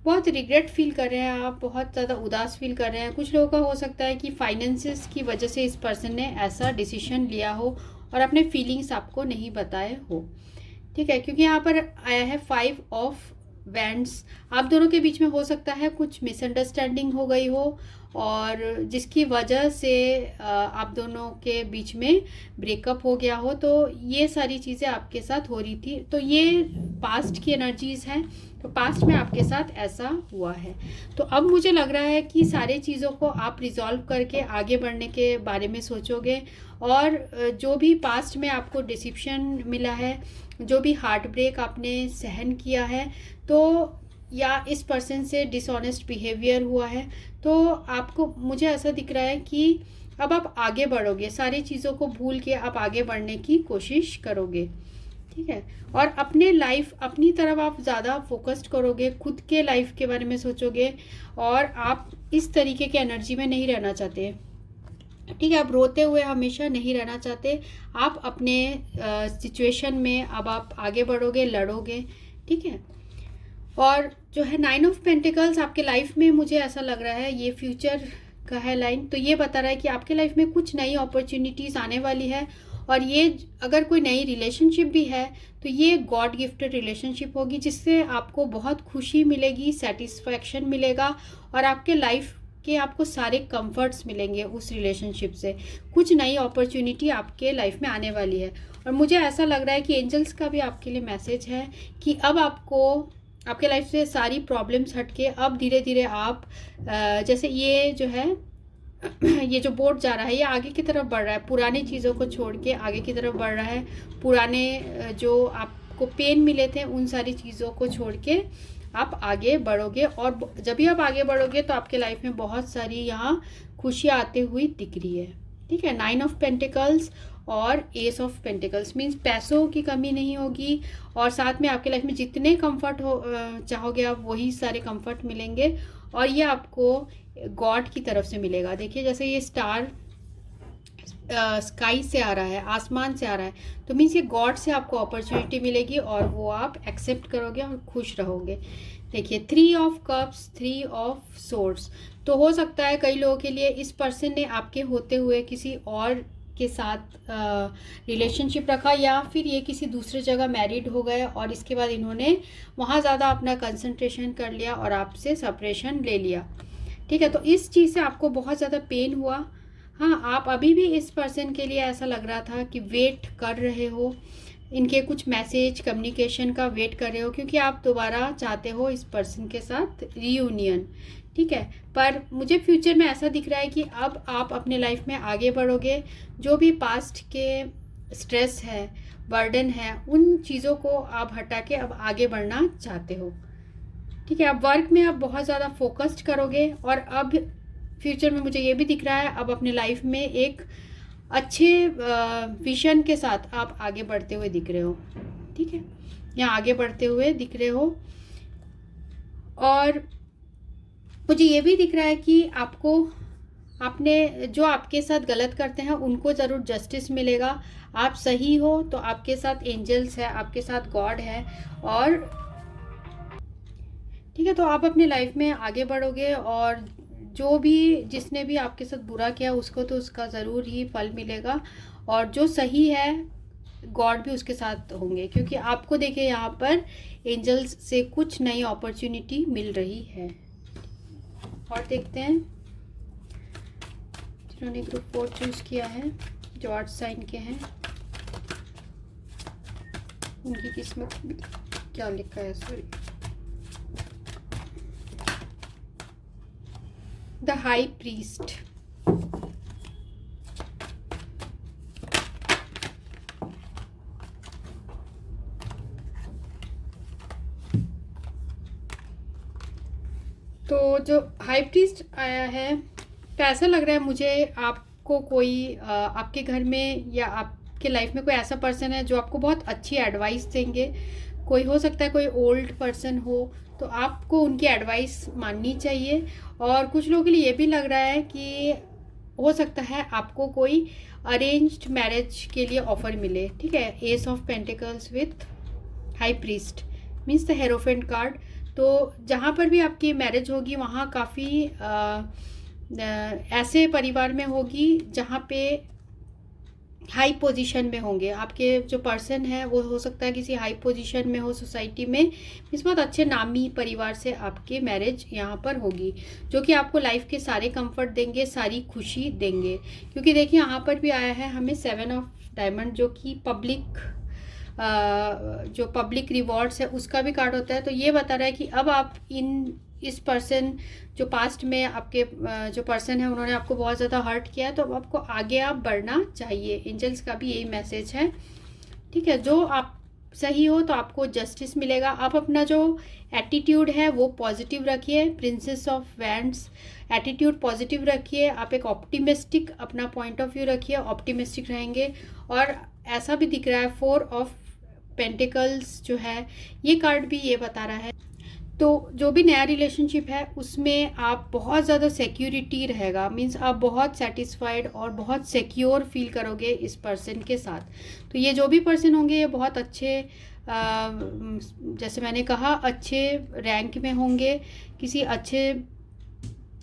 बहुत रिग्रेट फील कर रहे हैं आप, बहुत ज़्यादा उदास फील कर रहे हैं। कुछ लोगों का हो सकता है कि फाइनेंसेस की वजह से इस पर्सन ने ऐसा डिसीजन लिया हो और अपने फीलिंग्स आपको नहीं बताए हो। ठीक है, क्योंकि यहाँ पर आया है 5 ऑफ वैंड्स। आप दोनों के बीच में हो सकता है कुछ मिसअंडरस्टैंडिंग हो गई हो और जिसकी वजह से आप दोनों के बीच में ब्रेकअप हो गया हो। तो ये सारी चीज़ें आपके साथ हो रही थी। तो ये पास्ट की एनर्जीज़ हैं, तो पास्ट में आपके साथ ऐसा हुआ है। तो अब मुझे लग रहा है कि सारी चीज़ों को आप रिजॉल्व करके आगे बढ़ने के बारे में सोचोगे और जो भी पास्ट में आपको डिसिप्शन मिला है, जो भी हार्ट ब्रेक आपने सहन किया है, तो या इस पर्सन से डिसऑनेस्ट बिहेवियर हुआ है, तो आपको मुझे ऐसा दिख रहा है कि अब आप आगे बढ़ोगे, सारी चीज़ों को भूल के आप आगे बढ़ने की कोशिश करोगे। ठीक है। और अपने लाइफ अपनी तरफ आप ज़्यादा फोकस्ड करोगे, खुद के लाइफ के बारे में सोचोगे, और आप इस तरीके के एनर्जी में नहीं रहना चाहते, ठीक है। आप रोते हुए हमेशा नहीं रहना चाहते, आप अपने सिचुएशन में अब आप आगे बढ़ोगे, लड़ोगे, ठीक है। और जो है 9 ऑफ पेंटिकल्स आपके लाइफ में, मुझे ऐसा लग रहा है ये फ्यूचर का है लाइन, तो ये बता रहा है कि आपके लाइफ में कुछ नई अपॉर्चुनिटीज़ आने वाली है। और ये अगर कोई नई रिलेशनशिप भी है तो ये गॉड गिफ्टेड रिलेशनशिप होगी, जिससे आपको बहुत खुशी मिलेगी, सेटिस्फैक्शन मिलेगा, और आपके लाइफ के आपको सारे कंफर्ट्स मिलेंगे उस रिलेशनशिप से। कुछ नई अपॉर्चुनिटी आपके लाइफ में आने वाली है। और मुझे ऐसा लग रहा है कि एंजल्स का भी आपके लिए मैसेज है कि अब आपको आपके लाइफ से सारी प्रॉब्लम्स हटके अब धीरे धीरे आप जैसे ये जो है ये जो बोट जा रहा है ये आगे की तरफ बढ़ रहा है, पुरानी चीज़ों को छोड़ के आगे की तरफ बढ़ रहा है। पुराने जो आपको पेन मिले थे उन सारी चीज़ों को छोड़ के आप आगे बढ़ोगे, और जब भी आप आगे बढ़ोगे तो आपके लाइफ में बहुत सारी यहाँ खुशियाँ आते हुई दिख रही है, ठीक है। 9 ऑफ पेंटिकल्स और एस ऑफ पेंटिकल्स मीन्स पैसों की कमी नहीं होगी, और साथ में आपके लाइफ में जितने कंफर्ट हो चाहोगे आप वही सारे कंफर्ट मिलेंगे, और ये आपको गॉड की तरफ से मिलेगा। देखिए जैसे ये स्टार स्काई से आ रहा है, आसमान से आ रहा है, तो मीन्स ये गॉड से आपको अपॉर्चुनिटी मिलेगी और वो आप एक्सेप्ट करोगे और खुश रहोगे। देखिए 3 ऑफ कप्स, 3 ऑफ सोर्ड्स, तो हो सकता है कई लोगों के लिए इस पर्सन ने आपके होते हुए किसी और के साथ रिलेशनशिप रखा, या फिर ये किसी दूसरे जगह मैरिड हो गए और इसके बाद इन्होंने वहाँ ज़्यादा अपना कंसंट्रेशन कर लिया और आपसे सेपरेशन ले लिया, ठीक है। तो इस चीज़ से आपको बहुत ज़्यादा पेन हुआ। हाँ, आप अभी भी इस पर्सन के लिए ऐसा लग रहा था कि वेट कर रहे हो, इनके कुछ मैसेज कम्युनिकेशन का वेट कर रहे हो, क्योंकि आप दोबारा चाहते हो इस पर्सन के साथ रीयूनियन, ठीक है। पर मुझे फ्यूचर में ऐसा दिख रहा है कि अब आप अपने लाइफ में आगे बढ़ोगे, जो भी पास्ट के स्ट्रेस है, बर्डन है, उन चीज़ों को आप हटा के अब आगे बढ़ना चाहते हो, ठीक है। अब वर्क में आप बहुत ज़्यादा फोकस्ड करोगे, और अब फ्यूचर में मुझे ये भी दिख रहा है अब अपने लाइफ में एक अच्छे विजन के साथ आप आगे बढ़ते हुए दिख रहे हो, ठीक है। यहाँ आगे बढ़ते हुए दिख रहे हो, और मुझे ये भी दिख रहा है कि आपको आपने जो आपके साथ गलत करते हैं उनको ज़रूर जस्टिस मिलेगा। आप सही हो तो आपके साथ एंजल्स है, आपके साथ गॉड है, और ठीक है। तो आप अपने लाइफ में आगे बढ़ोगे, और जो भी जिसने भी आपके साथ बुरा किया उसको तो उसका ज़रूर ही फल मिलेगा, और जो सही है गॉड भी उसके साथ होंगे, क्योंकि आपको देखिए यहाँ पर एंजल्स से कुछ नई अपॉर्चुनिटी मिल रही है। और देखते हैं जिन्होंने ग्रुप 4 चूज़ किया है, जो 8 साइन के हैं, उनकी किस्मत में क्या लिखा है। सॉरी, द हाई प्रीस्ट, तो जो हाई प्रीस्ट आया है, तो ऐसा लग रहा है मुझे आपको कोई आपके घर में या आपके लाइफ में कोई ऐसा पर्सन है जो आपको बहुत अच्छी एडवाइस देंगे। कोई हो सकता है कोई ओल्ड पर्सन हो, तो आपको उनकी एडवाइस माननी चाहिए। और कुछ लोगों के लिए ये भी लग रहा है कि हो सकता है आपको कोई अरेंज्ड मैरिज के लिए ऑफर मिले, ठीक है। Ace of pentacles with high priest means the hierophant card. तो जहाँ पर भी आपकी मैरिज होगी वहाँ काफ़ी ऐसे परिवार में होगी जहाँ पे हाई पोजीशन में होंगे। आपके जो पर्सन है वो हो सकता है किसी हाई पोजीशन में हो सोसाइटी में, इस बहुत अच्छे नामी परिवार से आपकी मैरिज यहाँ पर होगी, जो कि आपको लाइफ के सारे कंफर्ट देंगे, सारी खुशी देंगे। क्योंकि देखिए यहाँ पर भी आया है हमें 7 ऑफ डायमंड, जो कि जो पब्लिक रिवॉर्ड्स है उसका भी कार्ड होता है। तो ये बता रहा है कि अब आप इस पर्सन जो पास्ट में आपके जो पर्सन है उन्होंने आपको बहुत ज़्यादा हर्ट किया है, तो अब आपको आगे आप बढ़ना चाहिए। एंजल्स का भी यही मैसेज है, ठीक है। जो आप सही हो तो आपको जस्टिस मिलेगा। आप अपना जो एटीट्यूड है वो पॉजिटिव रखिए, princess of wands, attitude positive रखिए। आप एक ऑप्टिमिस्टिक अपना पॉइंट ऑफ व्यू रखिए, ऑप्टिमिस्टिक रहेंगे। और ऐसा भी दिख रहा है 4 ऑफ पेंटिकल्स जो है, ये कार्ड भी ये बता रहा है। तो जो भी नया रिलेशनशिप है उसमें आप बहुत ज़्यादा सिक्योरिटी रहेगा, मीन्स आप बहुत सेटिस्फाइड और बहुत सिक्योर फील करोगे इस पर्सन के साथ। तो ये जो भी पर्सन होंगे ये बहुत अच्छे, जैसे मैंने कहा, अच्छे रैंक में होंगे, किसी अच्छे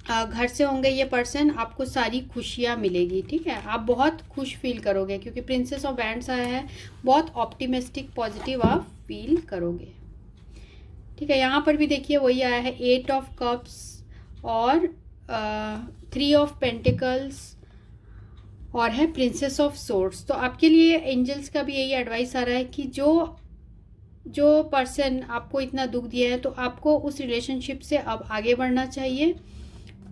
घर से होंगे ये पर्सन। आपको सारी खुशियाँ मिलेगी, ठीक है, आप बहुत खुश फील करोगे क्योंकि प्रिंसेस ऑफ वैंड्स आया है। बहुत ऑप्टिमिस्टिक पॉजिटिव आप फील करोगे, ठीक है। यहाँ पर भी देखिए वही आया है, 8 ऑफ कप्स और 3 ऑफ पेंटिकल्स और है प्रिंसेस ऑफ सोर्ड्स। तो आपके लिए एंजल्स का भी यही एडवाइस आ रहा है कि जो पर्सन आपको इतना दुख दिया है तो आपको उस रिलेशनशिप से अब आगे बढ़ना चाहिए,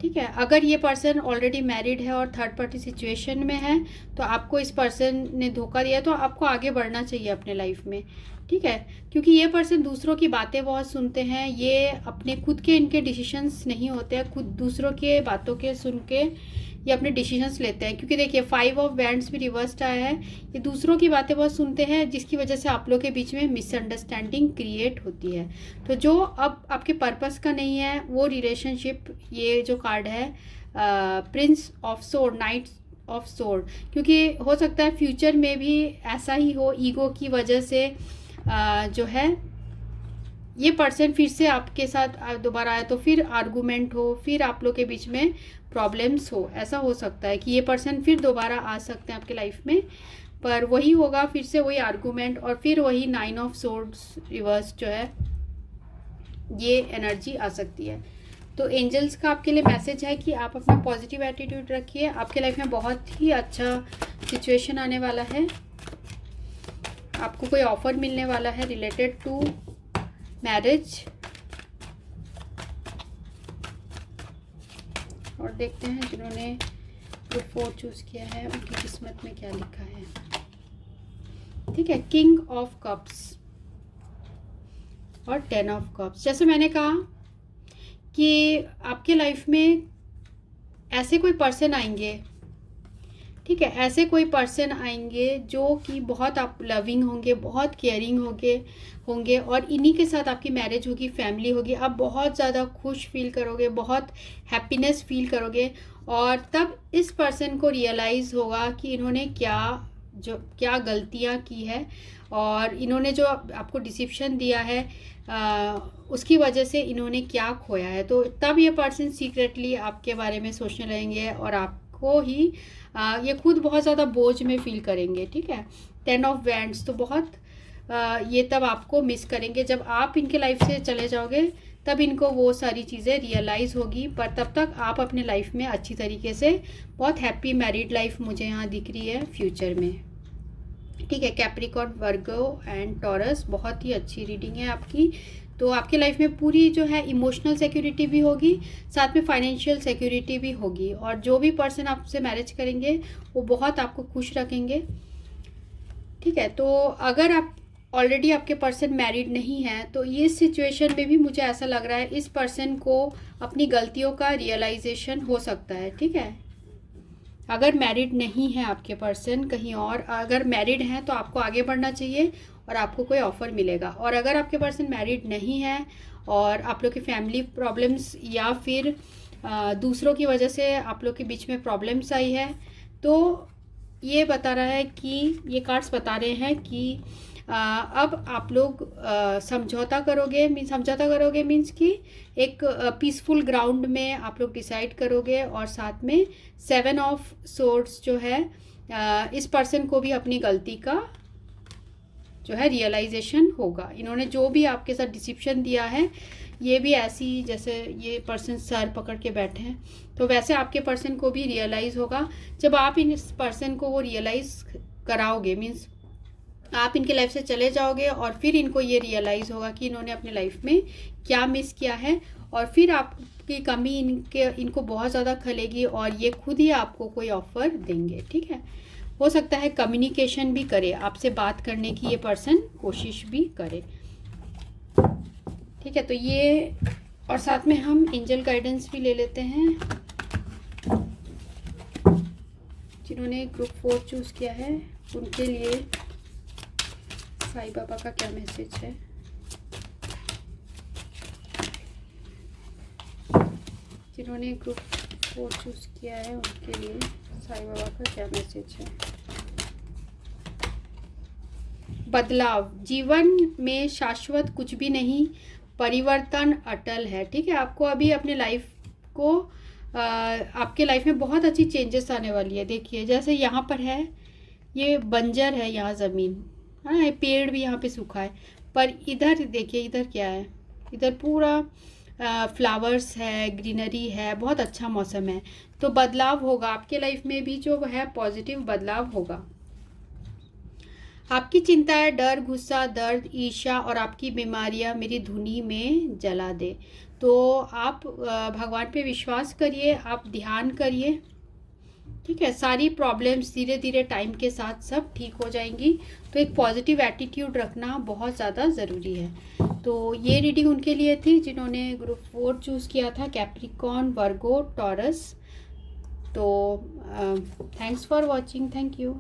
ठीक है। अगर ये पर्सन ऑलरेडी मैरिड है और थर्ड पार्टी सिचुएशन में है तो आपको इस पर्सन ने धोखा दिया, तो आपको आगे बढ़ना चाहिए अपने लाइफ में, ठीक है। क्योंकि ये पर्सन दूसरों की बातें बहुत सुनते हैं, ये अपने खुद के इनके डिसीजंस नहीं होते हैं, खुद दूसरों के बातों के सुन के ये अपने डिसीजंस लेते हैं। क्योंकि देखिए 5 ऑफ वैंड्स भी रिवर्स्ड आया है, ये दूसरों की बातें बहुत सुनते हैं जिसकी वजह से आप लोग के बीच में मिसअंडरस्टैंडिंग क्रिएट होती है। तो जो अब आपके पर्पस का नहीं है वो रिलेशनशिप, ये जो कार्ड है Prince of sword, night of sword, क्योंकि हो सकता है फ्यूचर में भी ऐसा ही हो, ईगो की वजह से जो है ये पर्सन फिर से आपके साथ दोबारा आए तो फिर आर्गूमेंट हो, फिर आप लोग के बीच में प्रॉब्लम्स हो। ऐसा हो सकता है कि ये पर्सन फिर दोबारा आ सकते हैं आपके लाइफ में, पर वही होगा फिर से वही आर्गूमेंट और फिर वही 9 ऑफ सोर्ड्स रिवर्स जो है ये एनर्जी आ सकती है। तो एंजल्स का आपके लिए मैसेज है कि आप अपना पॉजिटिव एटीट्यूड रखिए, आपके लाइफ में बहुत ही अच्छा सिचुएशन आने वाला है, आपको कोई ऑफर मिलने वाला है रिलेटेड टू मैरिज। और देखते हैं जिन्होंने ग्रुप 4 चूज़ किया है उनकी किस्मत में क्या लिखा है, ठीक है। किंग ऑफ कप्स और 10 ऑफ कप्स। जैसे मैंने कहा कि आपके लाइफ में ऐसे कोई पर्सन आएंगे, ठीक है, ऐसे कोई पर्सन आएंगे जो कि बहुत आप लविंग होंगे, बहुत केयरिंग होंगे और इन्हीं के साथ आपकी मैरिज होगी, फैमिली होगी, आप बहुत ज़्यादा खुश फील करोगे, बहुत हैप्पीनेस फील करोगे। और तब इस पर्सन को रियलाइज़ होगा कि इन्होंने क्या गलतियाँ की है और इन्होंने जो आपको डिसिप्शन दिया है उसकी वजह से इन्होंने क्या खोया है। तो तब ये पर्सन सीक्रेटली आपके बारे में सोचने लगेंगे और आपको ही ये खुद बहुत ज़्यादा बोझ में फील करेंगे, ठीक है। 10 ऑफ वैंड्स तो बहुत ये तब आपको मिस करेंगे, जब आप इनके लाइफ से चले जाओगे तब इनको वो सारी चीज़ें रियलाइज़ होगी। पर तब तक आप अपने लाइफ में अच्छी तरीके से बहुत हैप्पी मैरिड लाइफ मुझे यहाँ दिख रही है फ्यूचर में, ठीक है। कैप्रिकॉर्न, वर्गो एंड टॉरस, बहुत ही अच्छी रीडिंग है आपकी। तो आपके लाइफ में पूरी जो है इमोशनल सिक्योरिटी भी होगी, साथ में फाइनेंशियल सिक्योरिटी भी होगी और जो भी पर्सन आपसे मैरिज करेंगे वो बहुत आपको खुश रखेंगे, ठीक है। तो अगर आप ऑलरेडी आपके पर्सन मैरिड नहीं है तो ये सिचुएशन में भी मुझे ऐसा लग रहा है इस पर्सन को अपनी गलतियों का रियलाइजेशन हो सकता है, ठीक है। अगर मैरिड नहीं है आपके पर्सन कहीं और, अगर मैरिड हैं तो आपको आगे बढ़ना चाहिए और आपको कोई ऑफ़र मिलेगा। और अगर आपके पर्सन मैरिड नहीं है और आप लोग की फैमिली प्रॉब्लम्स या फिर दूसरों की वजह से आप लोग के बीच में प्रॉब्लम्स आई है, तो ये बता रहा है कि ये कार्ड्स बता रहे हैं कि अब आप लोग समझौता करोगे मीन्स कि एक पीसफुल ग्राउंड में आप लोग डिसाइड करोगे और साथ में 7 ऑफ सोर्ड्स जो है इस पर्सन को भी अपनी गलती का जो है रियलाइजेशन होगा। इन्होंने जो भी आपके साथ डिसिप्शन दिया है ये भी ऐसी, जैसे ये पर्सन सर पकड़ के बैठे हैं तो वैसे आपके पर्सन को भी रियलाइज़ होगा। जब आप इस पर्सन को वो रियलाइज़ कराओगे, मीन्स आप इनके लाइफ से चले जाओगे और फिर इनको ये रियलाइज़ होगा कि इन्होंने अपने लाइफ में क्या मिस किया है और फिर आपकी कमी इनको बहुत ज़्यादा खलेगी और ये खुद ही आपको कोई ऑफ़र देंगे, ठीक है। हो सकता है कम्युनिकेशन भी करे, आपसे बात करने की ये पर्सन कोशिश भी करे, ठीक है। तो ये, और साथ में हम एंजल गाइडेंस भी ले लेते हैं जिन्होंने ग्रुप 4 चूज़ किया है उनके लिए साईं बाबा का क्या मैसेज है, जिन्होंने ग्रुप 4 चूज़ किया है उनके लिए साईं बाबा का क्या मैसेज है। बदलाव, जीवन में शाश्वत कुछ भी नहीं, परिवर्तन अटल है। ठीक है, आपको अभी अपने लाइफ को आपके लाइफ में बहुत अच्छी चेंजेस आने वाली है। देखिए जैसे यहाँ पर है, ये बंजर है यहाँ ज़मीन, है ना, ये पेड़ भी यहाँ पे सूखा है, पर इधर देखिए, इधर क्या है, इधर पूरा फ्लावर्स है, ग्रीनरी है, बहुत अच्छा मौसम है। तो बदलाव होगा आपके लाइफ में भी, जो है पॉजिटिव बदलाव होगा। आपकी चिंताएं, डर, गुस्सा, दर्द, ईर्ष्या और आपकी बीमारियां मेरी धुनी में जला दे। तो आप भगवान पे विश्वास करिए, आप ध्यान करिए, ठीक है। सारी प्रॉब्लम्स धीरे धीरे टाइम के साथ सब ठीक हो जाएंगी। तो एक पॉजिटिव एटीट्यूड रखना बहुत ज़्यादा ज़रूरी है। तो ये रीडिंग उनके लिए थी जिन्होंने ग्रुप 4 चूज़ किया था, कैप्रिकॉर्न, वर्गो, टॉरस। तो thanks for watching, thank you.